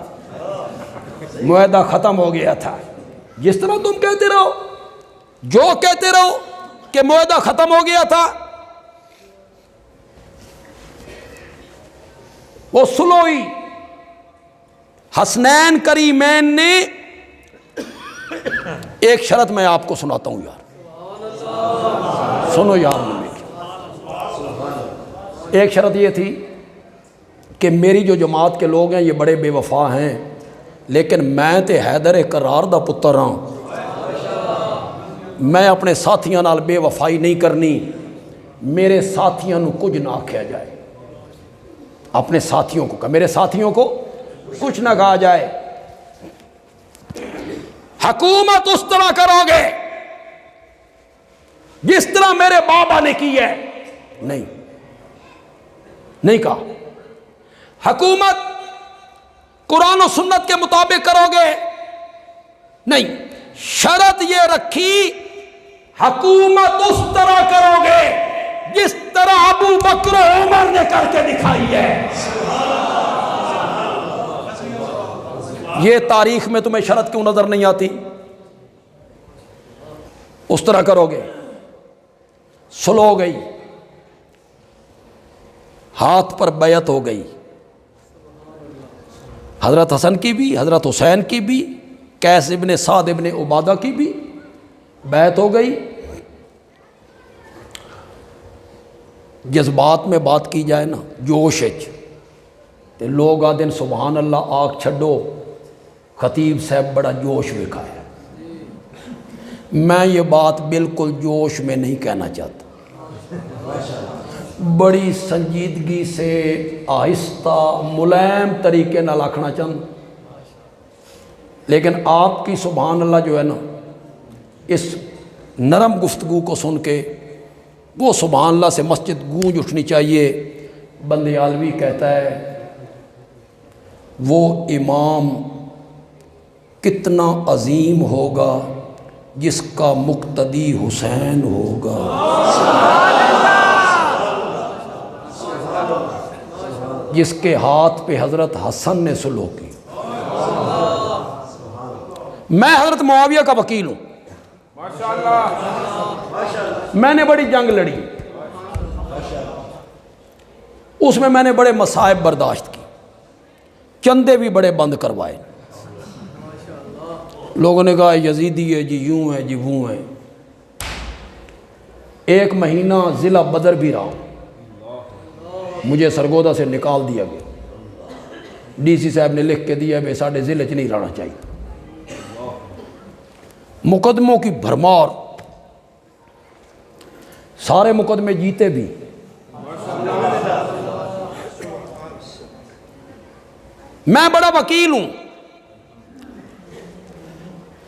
معاہدہ ختم ہو گیا تھا۔ جس طرح تم کہتے رہو، جو کہتے رہو کہ معاہدہ ختم ہو گیا تھا، وہ صلح ہوئی۔ حسنین کریمین نے ایک شرط میں آپ کو سناتا ہوں یار، سنو یار، ایک شرط یہ تھی کہ میری جو جماعت کے لوگ ہیں یہ بڑے بے وفا ہیں، لیکن میں تے حیدر کرار دا پتر ہاں، میں اپنے ساتھیاں نال بے وفائی نہیں کرنی، میرے ساتھیاں نو کچھ نہ آکھیا جائے، اپنے ساتھیوں کو میرے ساتھیوں کو کچھ نہ کہا جائے۔ حکومت اس طرح کرو گے جس طرح میرے بابا نے کی ہے، نہیں کہا۔ حکومت قرآن و سنت کے مطابق کرو گے، نہیں، شرط یہ رکھی حکومت اس طرح کرو گے جس طرح ابو بکر و عمر نے کر کے دکھائی ہے۔ یہ تاریخ میں تمہیں شرط کیوں نظر نہیں آتی؟ اس طرح کرو گے، سلو ہو گئی، ہاتھ پر بیعت ہو گئی، حضرت حسن کی بھی، حضرت حسین کی بھی، قیس ابن سعد ابن عبادہ کی بھی بیعت ہو گئی۔ جذبات میں بات کی جائے نا، جوش تے لوگ آدھے سبحان اللہ آگ چھڈو، خطیب صاحب بڑا جوش وکھا ہے۔ میں یہ بات بالکل جوش میں نہیں کہنا چاہتا، بڑی سنجیدگی سے آہستہ ملائم طریقے نہ آکھنا چاہتا، لیکن آپ کی سبحان اللہ جو ہے نا، اس نرم گفتگو کو سن کے وہ سبحان اللہ سے مسجد گونج اٹھنی چاہیے۔ بندیالوی کہتا ہے وہ امام کتنا عظیم ہوگا جس کا مقتدی حسین ہوگا۔ جس کے ہاتھ پہ حضرت حسن نے سلو کی۔ میں حضرت معاویہ کا وکیل ہوں، میں نے بڑی جنگ لڑی، اس میں نے بڑے مصائب برداشت کی، چندے بھی بڑے بند کروائے، لوگوں نے کہا یزیدی ہے جی، یوں ہے جی، وہ ہے۔ ایک مہینہ ضلع بدر بھی رہا، مجھے سرگودا سے نکال دیا گیا، ڈی سی صاحب نے لکھ کے دیا بے ساڑھے ضلع چ نہیں رہنا چاہیے۔ مقدموں کی بھرمار، سارے مقدمے جیتے بھی۔ میں بڑا وکیل ہوں،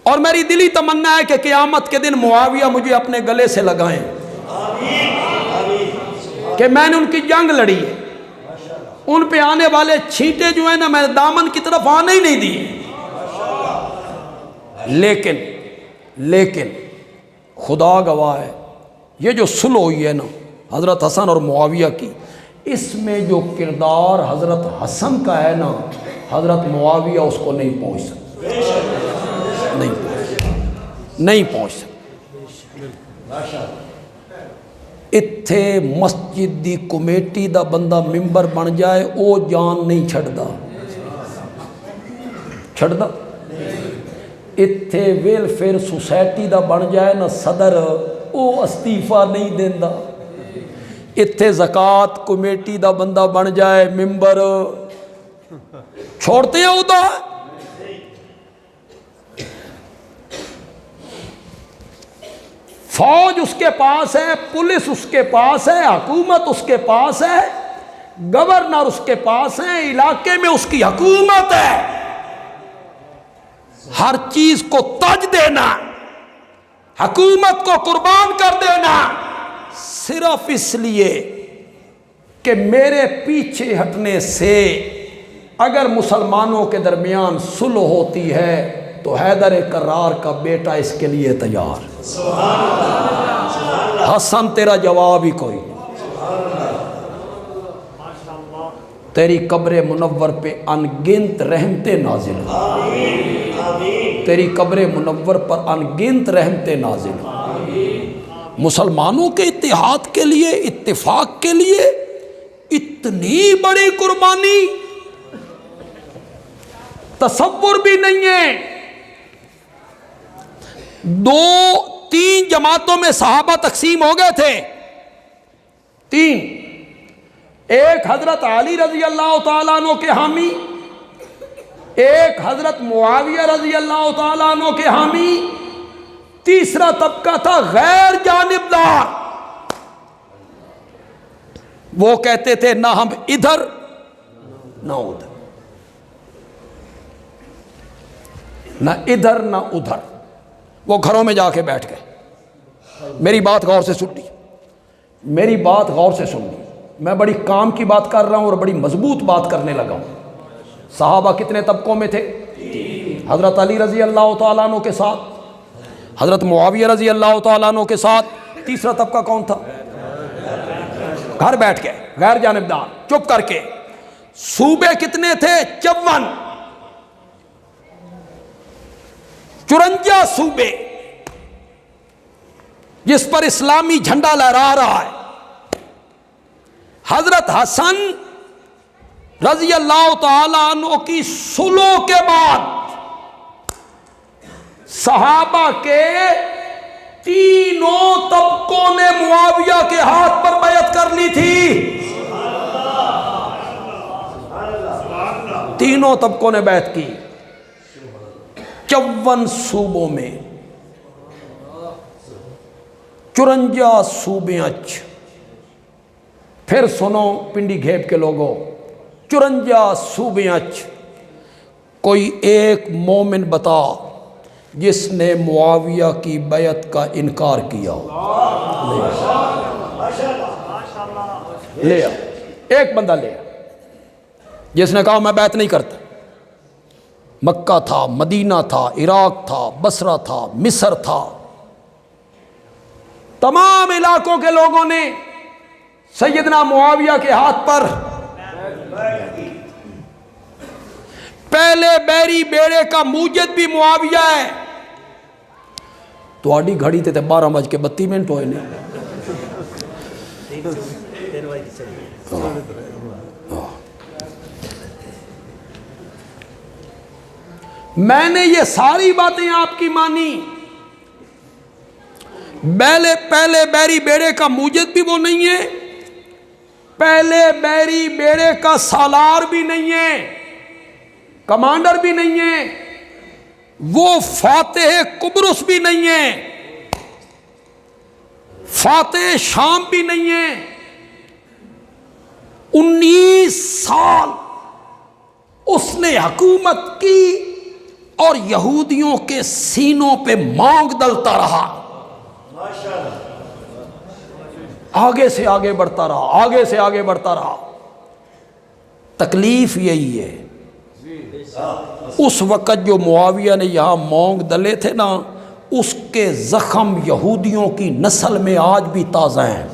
اور میری دلی تمنا ہے کہ قیامت کے دن معاویہ مجھے اپنے گلے سے لگائیں کہ میں نے ان کی جنگ لڑی ہے، ان پہ آنے والے چھینٹے جو ہیں نا میں دامن کی طرف آنے ہی نہیں دیے۔ لیکن خدا گواہ ہے، یہ جو صلح ہوئی ہے نا حضرت حسن اور معاویہ کی، اس میں جو کردار حضرت حسن کا ہے نا، حضرت معاویہ اس کو نہیں پہنچ سکتا، نہیں پہنچ سکتا۔ اتھے مسجد دی کمیٹی دا بندہ ممبر بن جائے او جان نہیں چھڑدا، اتھے ویلفیئر سوسائٹی دا بن جائے نا صدر، او استعفیٰ نہیں دیندا، اتھے زکوٰۃ کمیٹی دا بندہ بن جائے ممبر، چھوڑتے ہیں ادا۔ فوج اس کے پاس ہے، پولیس اس کے پاس ہے، حکومت اس کے پاس ہے، گورنر اس کے پاس ہے، علاقے میں اس کی حکومت ہے۔ ہر چیز کو تج دینا، حکومت کو قربان کر دینا، صرف اس لیے کہ میرے پیچھے ہٹنے سے اگر مسلمانوں کے درمیان صلح ہوتی ہے تو حیدر کرار کا بیٹا اس کے لیے تیار۔ حسن تیرا جواب ہی کوئی نہیں، تیری قبر منور پہ ان گنت رحمتیں نازل ہوں، تیری قبر منور پر ان گنت رحمتیں نازل ہوں۔ مسلمانوں کے اتحاد کے لیے، اتفاق کے لیے اتنی بڑی قربانی تصور بھی نہیں ہے۔ 2-3 جماعتوں میں صحابہ تقسیم ہو گئے تھے، 3، ایک حضرت علی رضی اللہ تعالیٰ عنہ کے حامی، ایک حضرت معاویہ رضی اللہ تعالیٰ عنہ کے حامی، تیسرا طبقہ تھا غیر جانبدار، وہ کہتے تھے نہ ہم ادھر نہ ادھر، نہ ادھر نہ ادھر۔ وہ گھروں میں جا کے بیٹھ گئے۔ میری بات غور سے سن لی، میری بات غور سے سن لی، میں بڑی کام کی بات کر رہا ہوں اور بڑی مضبوط بات کرنے لگا ہوں۔ صحابہ کتنے طبقوں میں تھے؟ حضرت علی رضی اللہ تعالیٰ عنہ کے ساتھ، حضرت معاویہ رضی اللہ تعالیٰ عنہ کے ساتھ، تیسرا طبقہ کون تھا؟ گھر بیٹھ کے غیر جانبدار، چپ کر کے۔ صوبے کتنے تھے؟ 54، 54 صوبے، جس پر اسلامی جھنڈا لہرا رہا ہے. حضرت حسن رضی اللہ تعالی عنہ کی صلح کے بعد صحابہ کے تینوں طبقوں نے معاویہ کے ہاتھ پر بیعت کر لی تھی. تینوں طبقوں نے بیعت کی 54 صوبوں میں 54 صوبے. پھر سنو پنڈی گھیپ کے لوگوں، 54 صوبے. کوئی ایک مومن بتا جس نے معاویہ کی بیعت کا انکار کیا؟ لے آ، ایک بندہ لے آ جس نے کہا میں بیعت نہیں کرتا. مکہ تھا، مدینہ تھا، عراق تھا، بصرہ تھا، مصر تھا، تمام علاقوں کے لوگوں نے سیدنا معاویہ کے ہاتھ پر. پہلے بیری بیڑے کا موجد بھی معاویہ ہے. تو آڈی گھڑی تے 12:32 ہوئے نہیں. میں نے یہ ساری باتیں آپ کی مانی. پہلے بیری بیڑے کا موجد بھی وہ نہیں ہے، پہلے بیری بیڑے کا سالار بھی نہیں ہے، کمانڈر بھی نہیں ہے، وہ فاتح قبرص بھی نہیں ہے، فاتح شام بھی نہیں ہے. 19 سال اس نے حکومت کی اور یہودیوں کے سینوں پہ مانگ ڈلتا رہا. آگے سے آگے بڑھتا رہا، آگے سے آگے بڑھتا رہا. تکلیف یہی ہے. اس وقت جو معاویہ نے یہاں مونگ ڈلے تھے نا، اس کے زخم یہودیوں کی نسل میں آج بھی تازہ ہیں.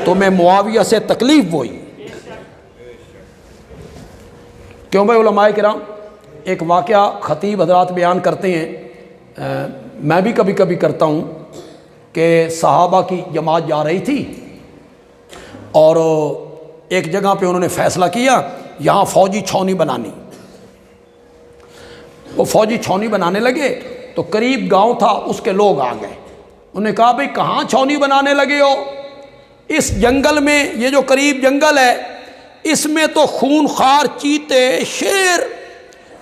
تمہیں معاویہ سے تکلیف ہوئی کیوں بھائی علماء کرام؟ ایک واقعہ خطیب حضرات بیان کرتے ہیں، میں بھی کبھی کبھی کرتا ہوں، کہ صحابہ کی جماعت جا رہی تھی اور ایک جگہ پہ انہوں نے فیصلہ کیا یہاں فوجی چھاؤنی بنانی. وہ فوجی چھاؤنی بنانے لگے تو قریب گاؤں تھا، اس کے لوگ آ گئے. انہوں نے کہا بھئی کہاں چھاؤنی بنانے لگے ہو؟ اس جنگل میں، یہ جو قریب جنگل ہے اس میں تو خون خوار چیتے، شیر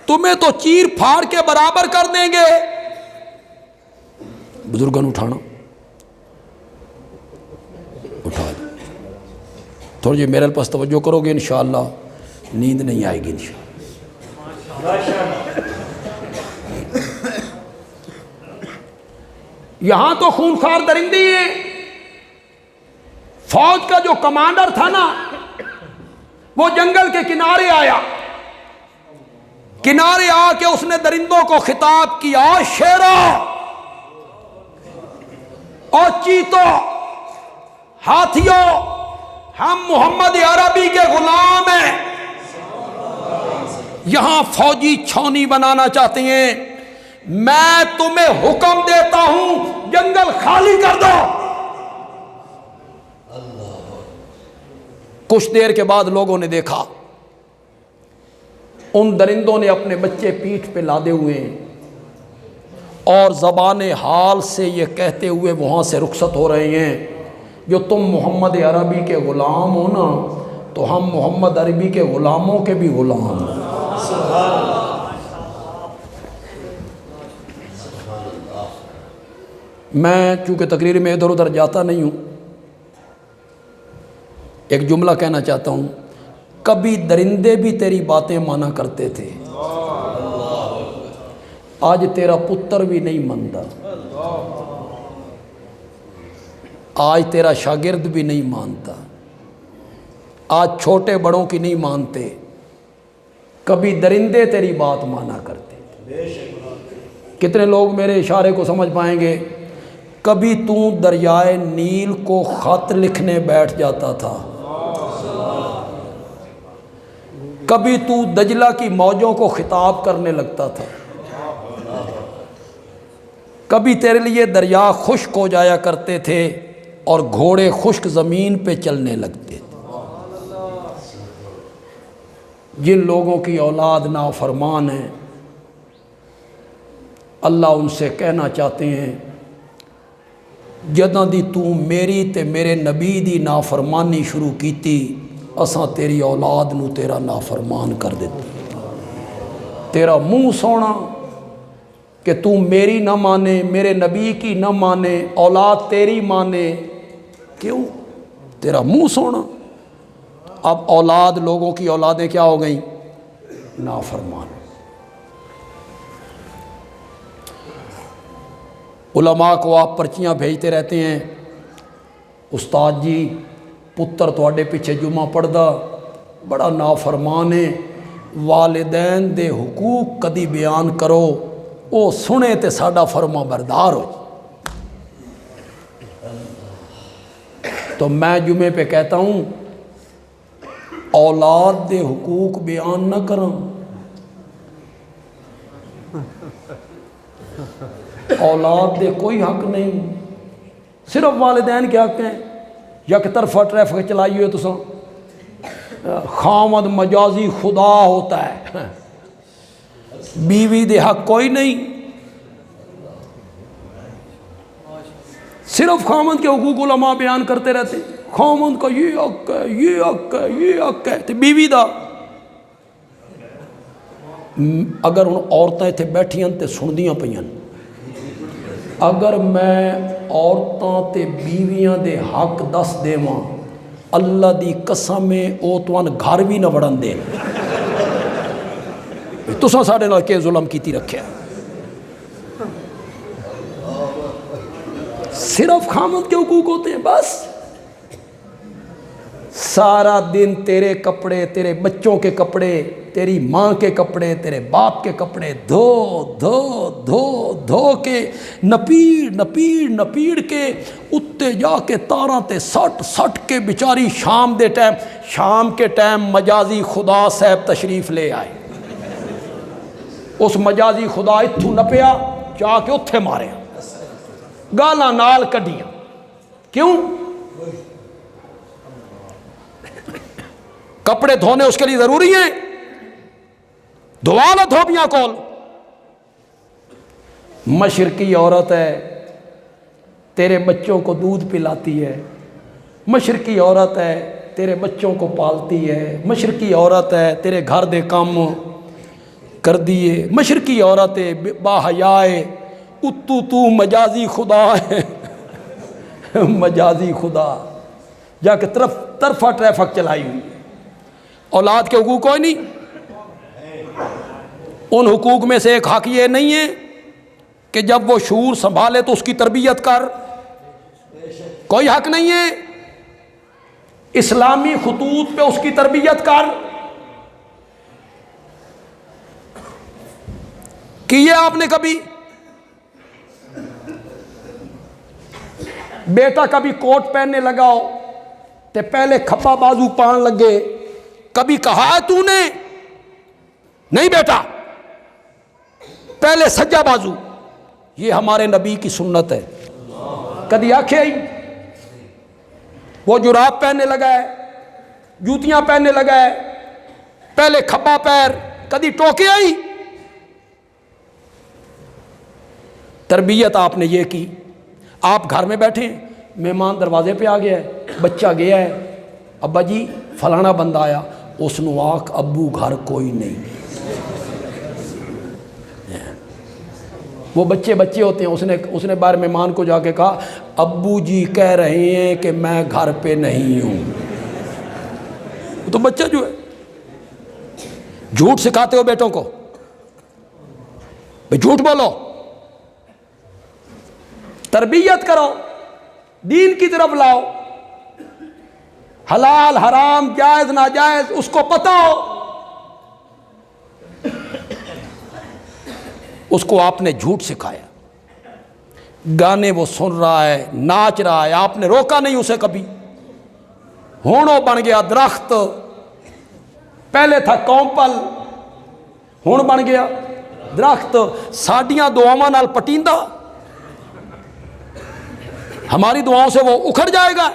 تمہیں تو چیر پھاڑ کے برابر کر دیں گے. بزرگان اٹھانا، اٹھا دیں تھوڑی جی میرے پاس توجہ کرو گے انشاءاللہ نیند نہیں آئے گی انشاءاللہ. یہاں تو خونخوار درندے ہیں. فوج کا جو کمانڈر تھا نا، وہ جنگل کے کنارے آیا. کنارے آ کے اس نے درندوں کو خطاب کیا، شیرو اور چیتو، ہاتھیوں، ہم محمد عربی کے غلام ہیں، یہاں فوجی چھاؤنی بنانا چاہتے ہیں، میں تمہیں حکم دیتا ہوں جنگل خالی کر دو. کچھ دیر کے بعد لوگوں نے دیکھا ان درندوں نے اپنے بچے پیٹھ پہ لادے ہوئے ہیں اور زبان حال سے یہ کہتے ہوئے وہاں سے رخصت ہو رہے ہیں، جو تم محمد عربی کے غلام ہو نا، تو ہم محمد عربی کے غلاموں کے بھی غلام ہیں. میں چونکہ تقریر میں ادھر ادھر جاتا نہیں ہوں، ایک جملہ کہنا چاہتا ہوں. کبھی درندے بھی تیری باتیں مانا کرتے تھے، آج تیرا پتر بھی نہیں مانتا، آج تیرا شاگرد بھی نہیں مانتا، آج چھوٹے بڑوں کی نہیں مانتے. کبھی درندے تیری بات مانا کرتے تھے. کتنے لوگ میرے اشارے کو سمجھ پائیں گے؟ کبھی تو دریائے نیل کو خط لکھنے بیٹھ جاتا تھا، کبھی تو دجلہ کی موجوں کو خطاب کرنے لگتا تھا، کبھی تیرے لیے دریا خشک ہو جایا کرتے تھے اور گھوڑے خشک زمین پہ چلنے لگتے تھے۔ جن لوگوں کی اولاد نافرمان ہے، اللہ ان سے کہنا چاہتے ہیں جداں دی تو میری تے میرے نبی دی نافرمانی شروع کیتی، اساں تیری اولاد نو تیرا نافرمان کر دیتے۔ تیرا منہ سونا کہ تو میری نہ مانے، میرے نبی کی نہ مانے، اولاد تیری مانے، کیوں؟ تیرا منہ سونا۔ اب اولاد، لوگوں کی اولادیں کیا ہو گئیں؟ نافرمان۔ علماء کو آپ پرچیاں بھیجتے رہتے ہیں، استاد جی پتر تواڈے پیچھے جمعہ پڑھدا بڑا نافرمان ہے، والدین دے حقوق کدی بیان کرو، او سنے تے ساڈا فرما بردار ہو۔ تو میں جمعے پہ کہتا ہوں اولاد دے حقوق بیان نہ کروں، اولاد دے کوئی حق نہیں، صرف والدین کے حق ہیں۔ یک طرفہ ٹریفک چلائی ہوئے تو خامد مجازی خدا ہوتا ہے، بیوی دے حق کوئی نہیں، صرف خامد کے حقوق علماء بیان کرتے رہتے، خامد کا یہ حق ہے، یہ حق ہے، یہ حق ہے، تے بیوی دا اگر ان عورتیں اتنے بیٹھیاں تے سندیاں پئیاں، اگر میں عورتاں تے بیویاں دے حق دس دیواں، اللہ دی قسم او توان گھر بھی نہ وڑن دے۔ تساں ساڈے نال کے ظلم کیتی رکھیا، صرف خامد کے حقوق ہوتے ہیں بس۔ سارا دن تیرے کپڑے، تیرے بچوں کے کپڑے، تیری ماں کے کپڑے، تیرے باپ کے کپڑے دھو دھو دھو دھو کے نپیڑ نپیڑ نپیڑ کے اتے جا کے تاراں تے سٹ سٹ کے بیچاری شام کے ٹائم مجازی خدا صاحب تشریف لے آئے، اس مجازی خدا اتھوں نپیا جا کے اتھے ماریا، گالاں نال کڈیاں، کیوں؟ کپڑے دھونے اس کے لیے ضروری ہیں، دھوا نہ دھوبیاں کول۔ مشرقی عورت ہے، تیرے بچوں کو دودھ پلاتی ہے، مشرقی عورت ہے، تیرے بچوں کو پالتی ہے، مشرقی عورت ہے، تیرے گھر دے کام کر دیے، مشرقی عورت ہے، با حیائے، تو مجازی خدا ہے، مجازی خدا، جا کے طرفہ ٹریفک چلائی ہوئی ہے۔ اولاد کے حقوق کوئی نہیں، ان حقوق میں سے ایک حق یہ نہیں ہے کہ جب وہ شعور سنبھالے تو اس کی تربیت کر، کوئی حق نہیں ہے۔ اسلامی خطوط پہ اس کی تربیت کر، کیے آپ نے کبھی؟ بیٹا کبھی کوٹ پہننے لگاؤ تے پہلے کھپا بازو پان لگے، کبھی کہا ہے تو نے؟ نہیں بیٹا، پہلے سجا بازو، یہ ہمارے نبی کی سنت ہے۔ کدی آنکھیں آئی؟ وہ جراب پہننے لگا ہے، جوتیاں پہننے لگا ہے، پہلے کھپا پیر، کدی ٹوکے آئی؟ تربیت آپ نے یہ کی۔ آپ گھر میں بیٹھے ہیں، مہمان دروازے پہ آ گیا ہے، بچہ گیا ہے، ابا جی فلانا بندہ آیا، اس نو آکھ ابو گھر کوئی نہیں۔ وہ بچے ہوتے ہیں، اس نے بار مہمان کو جا کے کہا ابو جی کہہ رہے ہیں کہ میں گھر پہ نہیں ہوں۔ تو بچہ جو ہے، جھوٹ سکھاتے ہو بیٹوں کو، بھئی جھوٹ بولو، تربیت کرو، دین کی طرف لاؤ، حلال حرام جائز ناجائز اس کو پتہ ہو۔ اس کو آپ نے جھوٹ سکھایا، گانے وہ سن رہا ہے، ناچ رہا ہے، آپ نے روکا نہیں اسے کبھی، ہونو بن گیا درخت، پہلے تھا کونپل، ہون بن گیا درخت، ساڈیاں دعاواں نال پٹیندا، ہماری دعاؤں سے وہ اکھڑ جائے گا؟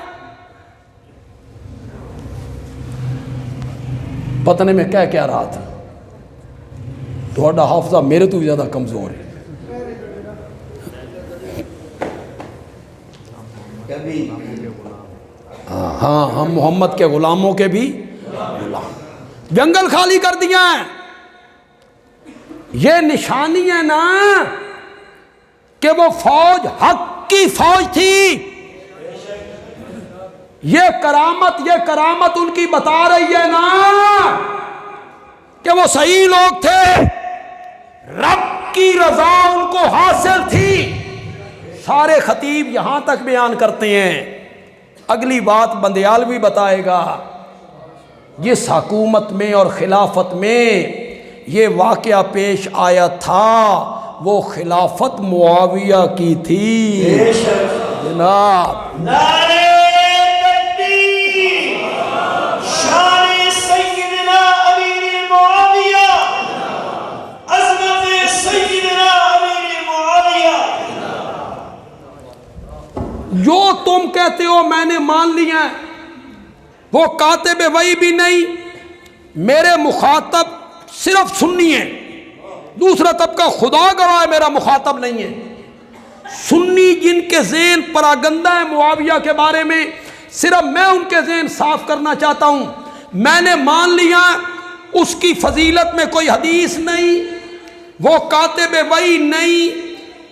پتہ نہیں میں کیا رہا تھا، تھوڑا حافظہ میرے تو بھی زیادہ کمزور ہے. ہاں ہم محمد کے غلاموں کے بھی غلام. جنگل خالی کر دیا ہے. یہ نشانی ہے نا کہ وہ فوج حق کی فوج تھی. یہ کرامت ان کی بتا رہی ہے نا کہ وہ صحیح لوگ تھے، رب کی رضا ان کو حاصل تھی. سارے خطیب یہاں تک بیان کرتے ہیں. اگلی بات بندیالوی بتائے گا. جس حکومت میں اور خلافت میں یہ واقعہ پیش آیا تھا وہ خلافت معاویہ کی تھی. جناب نعرہ تکبیر، شان سیدنا امیر معاویہ، عظمت سیدنا امیر معاویہ. جو تم کہتے ہو میں نے مان لیا ہے، وہ کاتب وحی بھی نہیں، میرے مخاطب صرف سنی ہے. دوسرا طبقہ خدا گواہ ہے میرا مخاطب نہیں ہے. سنی جن کے ذہن پراگندہ ہے معاویہ کے بارے میں، صرف میں ان کے ذہن صاف کرنا چاہتا ہوں. میں نے مان لیا اس کی فضیلت میں کوئی حدیث نہیں، وہ کاتب وحی نہیں،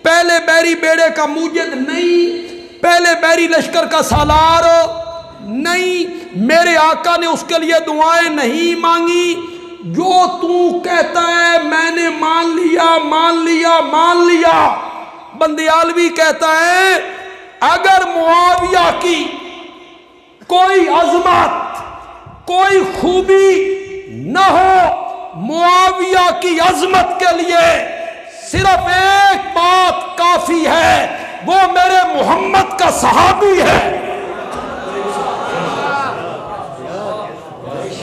پہلے بیری بیڑے کا موجد نہیں، پہلے بیری لشکر کا سالار نہیں، میرے آقا نے اس کے لیے دعائیں نہیں مانگی. جو تو کہتا ہے میں نے مان لیا. بندیالوی کہتا ہے اگر معاویہ کی کوئی عظمت کوئی خوبی نہ ہو، معاویہ کی عظمت کے لیے صرف ایک بات کافی ہے، وہ میرے محمد کا صحابی ہے.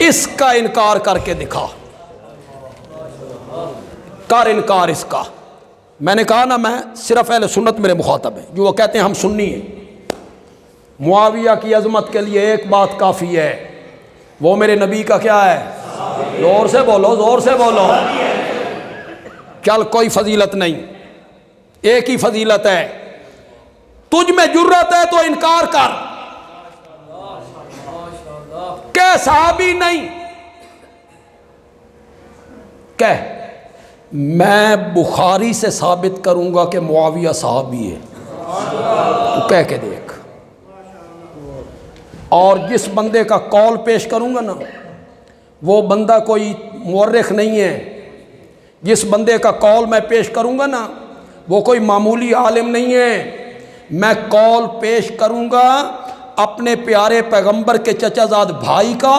اس کا انکار کر کے دکھا، کر انکار اس کا. میں نے کہا نا میں صرف اہل سنت میرے مخاطب ہیں، جو وہ کہتے ہیں ہم سنی ہیں. معاویہ کی عظمت کے لیے ایک بات کافی ہے، وہ میرے نبی کا کیا ہے؟ زور سے بولو. چل کوئی فضیلت نہیں، ایک ہی فضیلت ہے. تجھ میں جرت ہے تو انکار کر کہ صحابی نہیں. کہہ میں بخاری سے ثابت کروں گا کہ معاویہ صحابی ہے. تو کہہ کے دیکھ. اور جس بندے کا قول پیش کروں گا نا وہ بندہ کوئی مورخ نہیں ہے. جس بندے کا قول میں پیش کروں گا نا وہ کوئی معمولی عالم نہیں ہے. میں قول پیش کروں گا اپنے پیارے پیغمبر کے چچا زاد بھائی کا،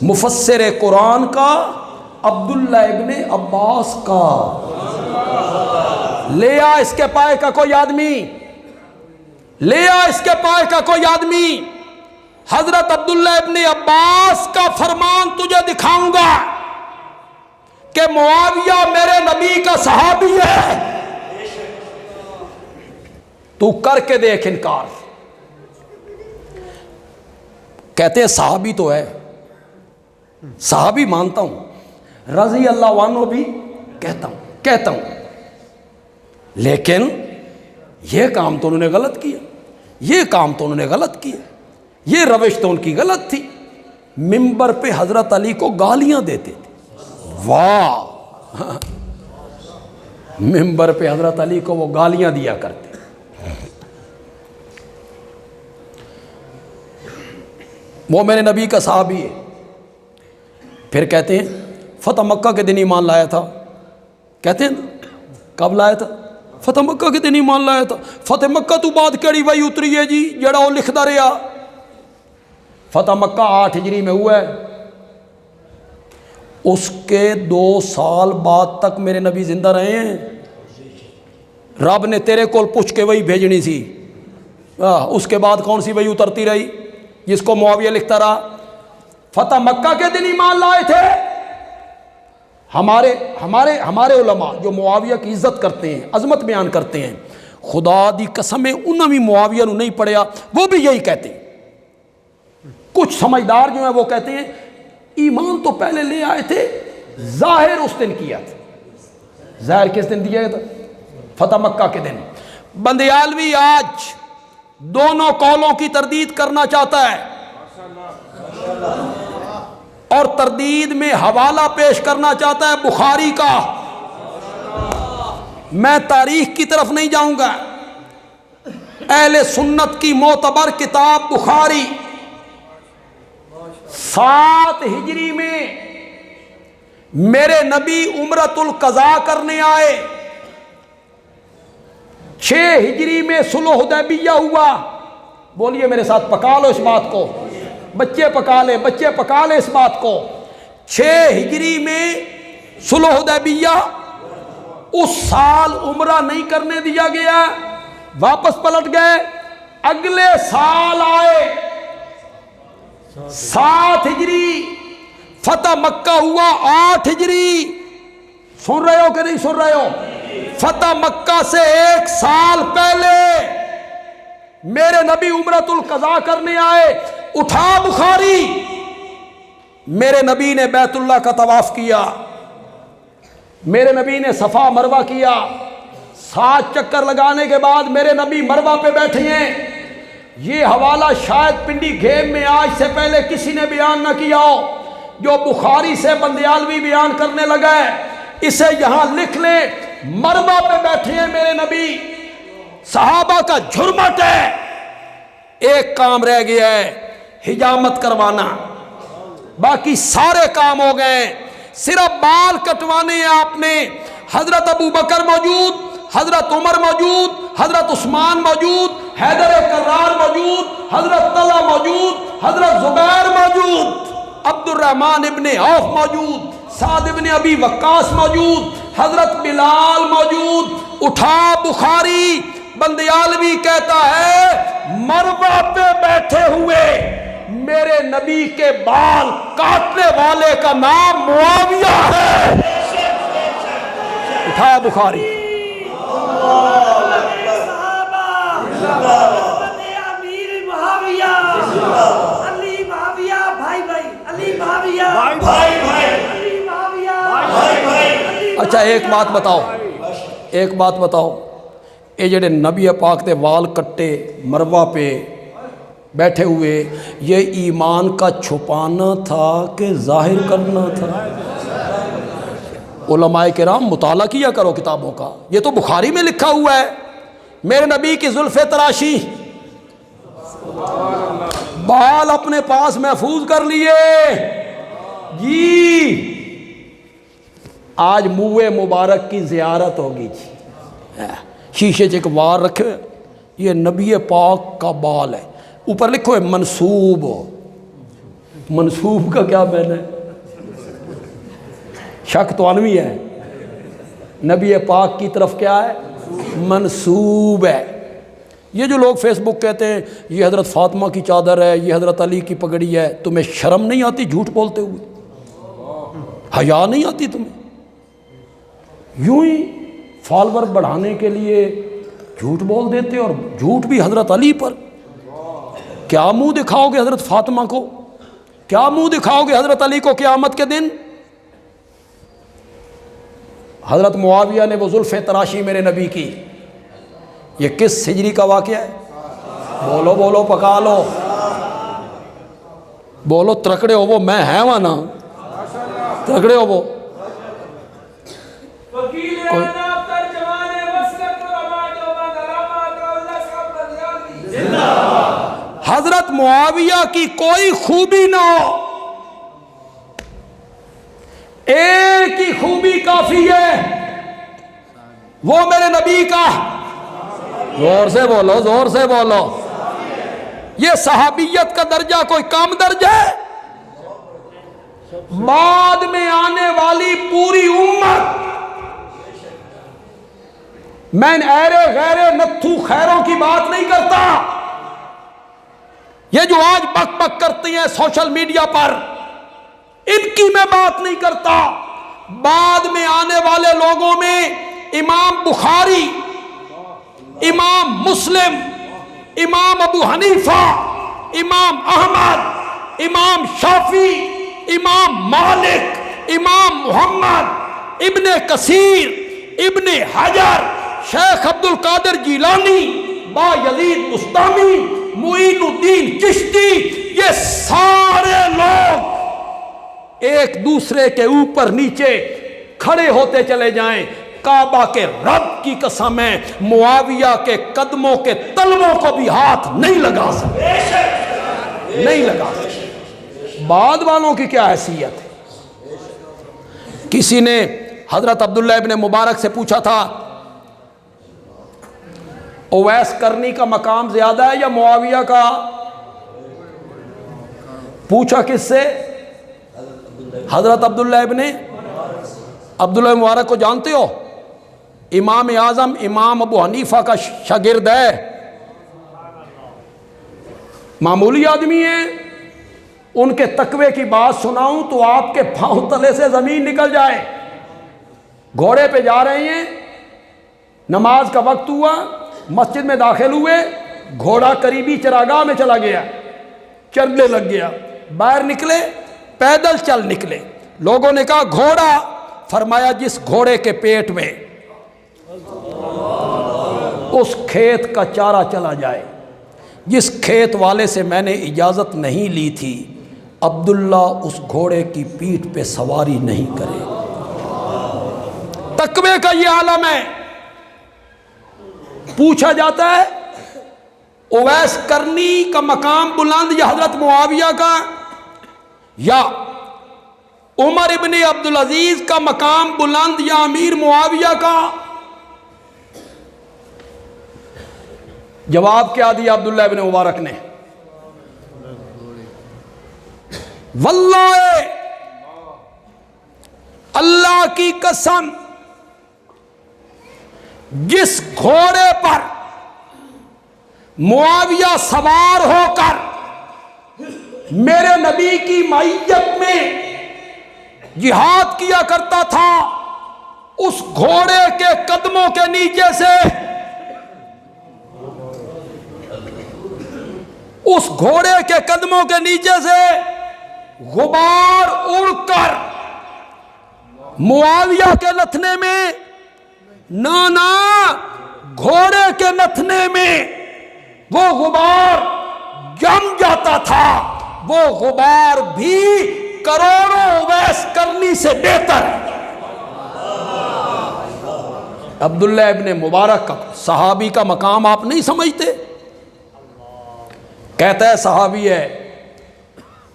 مفسر قرآن کا، عبداللہ ابن عباس کا. لے آ اس کے پائے کا کوئی آدمی، حضرت عبداللہ ابن عباس کا فرمان تجھے دکھاؤں گا کہ معاویہ میرے نبی کا صحابی ہے. تو کر کے دیکھ انکار. کہتے ہیں صحابی تو ہے، صحابی مانتا ہوں، رضی اللہ عنہ بھی کہتا ہوں، لیکن یہ کام تو انہوں نے غلط کیا، یہ روش تو ان کی غلط تھی. منبر پہ حضرت علی کو گالیاں دیتے تھے. واہ، منبر پہ حضرت علی کو وہ گالیاں دیا کرتے. وہ میرے نبی کا صحابی ہے. پھر کہتے ہیں فتح مکہ کے دن ایمان لایا تھا. کہتے ہیں کب لایا تھا؟ فتح مکہ کے دن ایمان لایا تھا. فتح مکہ تو بعد کیڑی وہی اتری ہے جی جڑا وہ لکھدا رہا. فتح مکہ 8 ہجری میں ہوا ہے. اس کے 2 سال بعد تک میرے نبی زندہ رہے ہیں. رب نے تیرے کول پوچھ کے وہی بھیجنی سی. اس کے بعد کون سی وہی اترتی رہی جس کو معاویہ لکھتا رہا؟ فتح مکہ کے دن ایمان لائے تھے. ہمارے علماء جو معاویہ کی عزت کرتے ہیں، عظمت بیان کرتے ہیں، خدا دی قسم انہوں بھی معاویہ نو نہیں پڑھیا، وہ بھی یہی کہتے ہیں۔ کچھ سمجھدار جو ہیں وہ کہتے ہیں ایمان تو پہلے لے آئے تھے، ظاہر اس دن کیا تھا۔ ظاہر کس دن دیا تھا؟ فتح مکہ کے دن۔ بندیالوی آج دونوں قولوں کی تردید کرنا چاہتا ہے اور تردید میں حوالہ پیش کرنا چاہتا ہے بخاری کا۔ میں تاریخ کی طرف نہیں جاؤں گا، اہل سنت کی معتبر کتاب بخاری 7 ہجری میں میرے نبی عمرۃ القضاء کرنے آئے، 6 ہجری میں صلح حدیبیہ ہوا۔ بولیے میرے ساتھ، پکا لو اس بات کو، بچے پکا لے اس بات کو۔ 6 ہجری میں صلح حدیبیہ، اس سال عمرہ نہیں کرنے دیا گیا، واپس پلٹ گئے۔ اگلے سال آئے 7 ہجری، فتح مکہ ہوا 8 ہجری۔ سن رہے ہو کہ نہیں سن رہے ہو؟ فتح مکہ سے 1 سال پہلے میرے نبی عمرۃ القضاء کرنے آئے۔ اٹھا بخاری، میرے نبی نے بیت اللہ کا طواف کیا، میرے نبی نے صفا مروہ کیا، 7 چکر لگانے کے بعد میرے نبی مروہ پہ بیٹھے ہیں۔ یہ حوالہ شاید پنڈی گھیم میں آج سے پہلے کسی نے بیان نہ کیا ہو، جو بخاری سے بندیالوی بیان کرنے لگا ہے، اسے یہاں لکھ لیں۔ مروہ پہ بیٹھے ہیں میرے نبی، صحابہ کا جھرمٹ ہے، ایک کام رہ گیا ہے، حجامت کروانا، باقی سارے کام ہو گئے، صرف بال کٹوانے ہیں آپ نے۔ حضرت ابو بکر موجود، حضرت عمر موجود، حضرت عثمان موجود، حیدر کرار موجود، حضرت طلحہ موجود، حضرت زبیر موجود، عبد الرحمن ابن عوف موجود، سعد ابن ابی وقاص موجود، حضرت بلال موجود۔ اٹھا بخاری، بندیالوی کہتا ہے مروہ پہ بیٹھے ہوئے میرے نبی کے بال کاٹنے والے کا نام معاویہ ہے۔ اٹھا بخاری۔ اچھا ایک بات بتاؤ، یہ جڑے نبی پاک دے وال کٹے مروہ پہ بیٹھے ہوئے، یہ ایمان کا چھپانا تھا کہ ظاہر کرنا تھا؟ علماء کرام مطالعہ کیا کرو کتابوں کا، یہ تو بخاری میں لکھا ہوا ہے۔ میرے نبی کی زلف تراشی، بال اپنے پاس محفوظ کر لیے جی۔ آج منہ مبارک کی زیارت ہوگی جی، شیشے چ ایک وار رکھے، یہ نبی پاک کا بال ہے، اوپر لکھو ہے منسوب۔ منسوب کا کیا معنی ہے؟ شک تو انوی ہے، نبی پاک کی طرف کیا ہے؟ منسوب ہے۔ یہ جو لوگ فیس بک کہتے ہیں یہ حضرت فاطمہ کی چادر ہے، یہ حضرت علی کی پگڑی ہے، تمہیں شرم نہیں آتی جھوٹ بولتے ہوئے؟ حیا نہیں آتی تمہیں؟ یوں ہی فالور بڑھانے کے لیے جھوٹ بول دیتے، اور جھوٹ بھی حضرت علی پر۔ کیا منہ دکھاؤ گے حضرت فاطمہ کو؟ کیا منہ دکھاؤ گے حضرت علی کو قیامت کے دن؟ حضرت معاویہ نے وہ زلف تراشی میرے نبی کی، یہ کس ہجری کا واقعہ ہے؟ بولو بولو، پکا لو، بولو، ترکڑے ہو وہ، میں ہے وہاں نا، ترکڑے ہو وہ۔ حضرت معاویہ کی کوئی خوبی نہ ہو، ایک ہی خوبی کافی ہے، وہ میرے نبی کا، زور سے بولو، زور سے بولو، یہ صحابیت کا درجہ کوئی کم درجہ ہے؟ بعد میں آنے والی پوری امت، میں ایرے غیرے نتھو خیروں کی بات نہیں کرتا، یہ جو آج بک بک کرتی ہیں سوشل میڈیا پر، ان کی میں بات نہیں کرتا۔ بعد میں آنے والے لوگوں میں امام بخاری امام مسلم، امام ابو حنیفہ، امام احمد، امام شافعی، امام مالک، امام محمد، ابن کثیر، ابن حجر، شیخ عبد القادر جیلانی، با یزید بستامی، معین الدین چشتی، یہ سارے لوگ ایک دوسرے کے اوپر نیچے کھڑے ہوتے چلے جائیں، کعبہ کے رب کی قسم ہے معاویہ کے قدموں کے تلووں کو بھی ہاتھ نہیں لگا سکتے، نہیں لگا سکتے۔ بعد والوں کی کیا حیثیت ہے؟ کسی نے حضرت عبداللہ ابن مبارک سے پوچھا تھا اویس کرنی کا مقام زیادہ ہے یا معاویہ کا؟ پوچھا کس سے؟ حضرت عبداللہ مبارک کو جانتے ہو؟ امام اعظم امام ابو حنیفہ کا شاگرد ہے، معمولی آدمی ہے، ان کے تقوی کی بات سناؤں تو آپ کے پاؤں تلے سے زمین نکل جائے۔ گھوڑے پہ جا رہے ہیں، نماز کا وقت ہوا، مسجد میں داخل ہوئے، گھوڑا قریبی چراگاہ میں چلا گیا، چرنے لگ گیا، باہر نکلے، پیدل چل نکلے، لوگوں نے کہا گھوڑا، فرمایا جس گھوڑے کے پیٹ میں اس کھیت کا چارہ چلا جائے، جس کھیت والے سے میں نے اجازت نہیں لی تھی، عبداللہ اس گھوڑے کی پیٹھ پہ سواری نہیں کرے۔ تقوی کا یہ عالم ہے۔ پوچھا جاتا ہے اویس کرنی کا مقام بلند یا حضرت معاویہ کا یا عمر ابن عبدالعزیز کا مقام بلند یا امیر معاویہ کا؟ جواب کیا دیا عبداللہ ابن مبارک نے؟ واللہ اللہ کی قسم، جس گھوڑے پر معاویہ سوار ہو کر میرے نبی کی معیت میں جہاد کیا کرتا تھا، اس گھوڑے کے قدموں کے نیچے سے، اس گھوڑے کے قدموں کے نیچے سے غبار اڑ کر معاویہ کے نتھنے میں، نہ گھوڑے کے نتھنے میں وہ غبار جم جاتا تھا، وہ غبار بھی کروڑوں اویس کرنی سے بہتر۔ عبداللہ ابن مبارک کا صحابی کا مقام آپ نہیں سمجھتے؟ کہتا ہے صحابی ہے،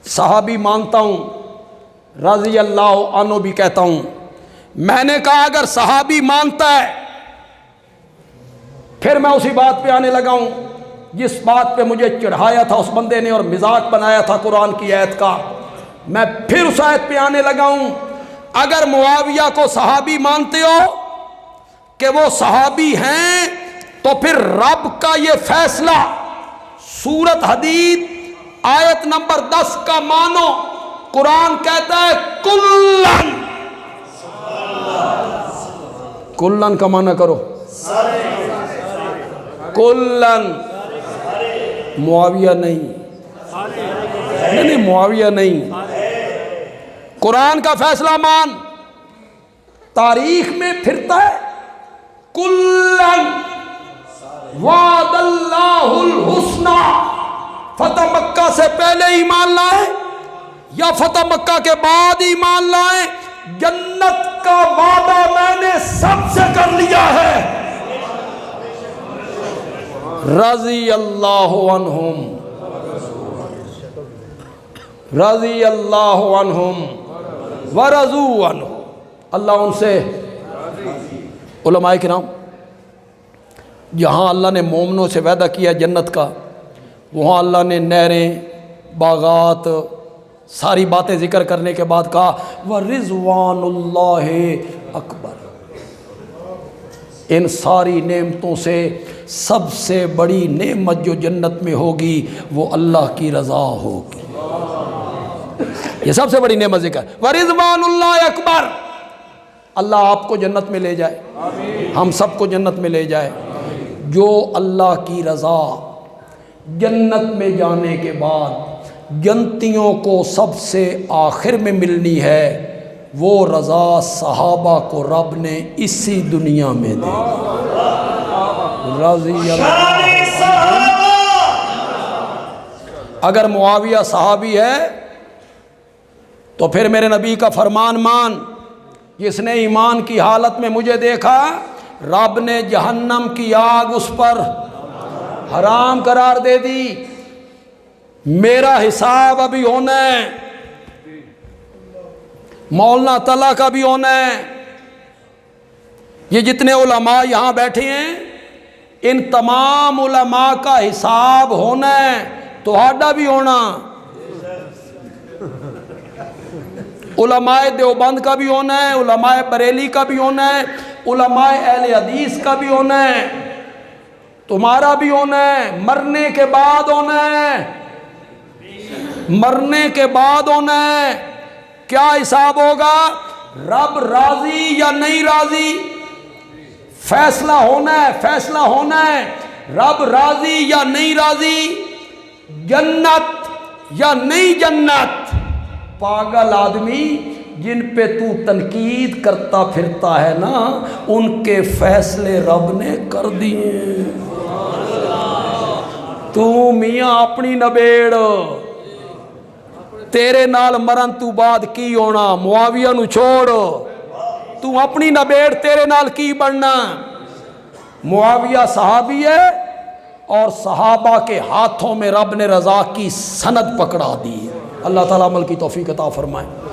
صحابی مانتا ہوں، رضی اللہ عنہ بھی کہتا ہوں۔ میں نے کہا اگر صحابی مانتا ہے پھر میں اسی بات پہ آنے لگا ہوں جس بات پہ مجھے چڑھایا تھا اس بندے نے اور مذاق بنایا تھا قرآن کی آیت کا، میں پھر اس آیت پہ آنے لگا ہوں۔ اگر معاویہ کو صحابی مانتے ہو کہ وہ صحابی ہیں تو پھر رب کا یہ فیصلہ سورت حدید آیت نمبر 10 کا مانو۔ قرآن کہتا ہے کلن، کلن کا معنی کرو، کلن، معاویہ نہیں، نہیں معاویہ نہیں، قرآن کا فیصلہ مان۔ تاریخ میں پھرتا ہے کلن وعد اللہ الحسنى، فتح مکہ سے پہلے ایمان لائے یا فتح مکہ کے بعد ایمان لائے، جنت کا وعدہ میں نے سب سے کر لیا ہے۔ رضی اللہ عنہم، رضی اللہ عنہم ورضوا عنہ، اللہ ان سے، علماء کرام جہاں اللہ نے مومنوں سے وعدہ کیا جنت کا، وہاں اللہ نے نہریں، باغات، ساری باتیں ذکر کرنے کے بعد کہا وَرِضْوَانُ اللَّهِ اکبر۔ ان ساری نعمتوں سے سب سے بڑی نعمت جو جنت میں ہوگی وہ اللہ کی رضا ہوگی، یہ سب سے بڑی نعمت ذکر۔ وَرِضْوَانُ اللَّهِ اکبر، اللہ آپ کو جنت میں لے جائے، ہم سب کو جنت میں لے جائے۔ جو اللہ کی رضا جنت میں جانے کے بعد جنتیوں کو سب سے آخر میں ملنی ہے، وہ رضا صحابہ کو رب نے اسی دنیا میں دی۔ رضی اللہ۔ اگر معاویہ صحابی ہے تو پھر میرے نبی کا فرمان مان، جس نے ایمان کی حالت میں مجھے دیکھا رب نے جہنم کی آگ اس پر حرام قرار دے دی، میرا حساب ابھی ہونا ہے، مولانا تعالیٰ کا بھی ہونا ہے۔ یہ جتنے علماء یہاں بیٹھے ہیں ان تمام علماء کا حساب ہونا ہے، تہاڈا بھی ہونا، علماء دیوبند کا بھی ہونا ہے، علماء بریلی کا بھی ہونا ہے، علماء اہل حدیث کا بھی ہونا ہے، تمہارا بھی ہونا ہے، مرنے کے بعد ہونا ہے، مرنے کے بعد ہونا ہے۔ کیا حساب ہوگا؟ رب راضی یا نہیں راضی، فیصلہ ہونا ہے، فیصلہ ہونا ہے، رب راضی یا نہیں راضی، جنت یا نہیں جنت۔ پاگل آدمی جن پہ تو تنقید کرتا پھرتا ہے نا، ان کے فیصلے رب نے کر دیے۔ تو میاں اپنی نبیڑ، تیرے نال مرن تو بعد کی ہونا، معاویہ نو چھوڑ، تو اپنی نبیڑ تیرے نال کی بننا۔ معاویہ صحابی ہے اور صحابہ کے ہاتھوں میں رب نے رضا کی سند پکڑا دی۔ اللہ تعالیٰ عمل کی توفیق عطا فرمائے۔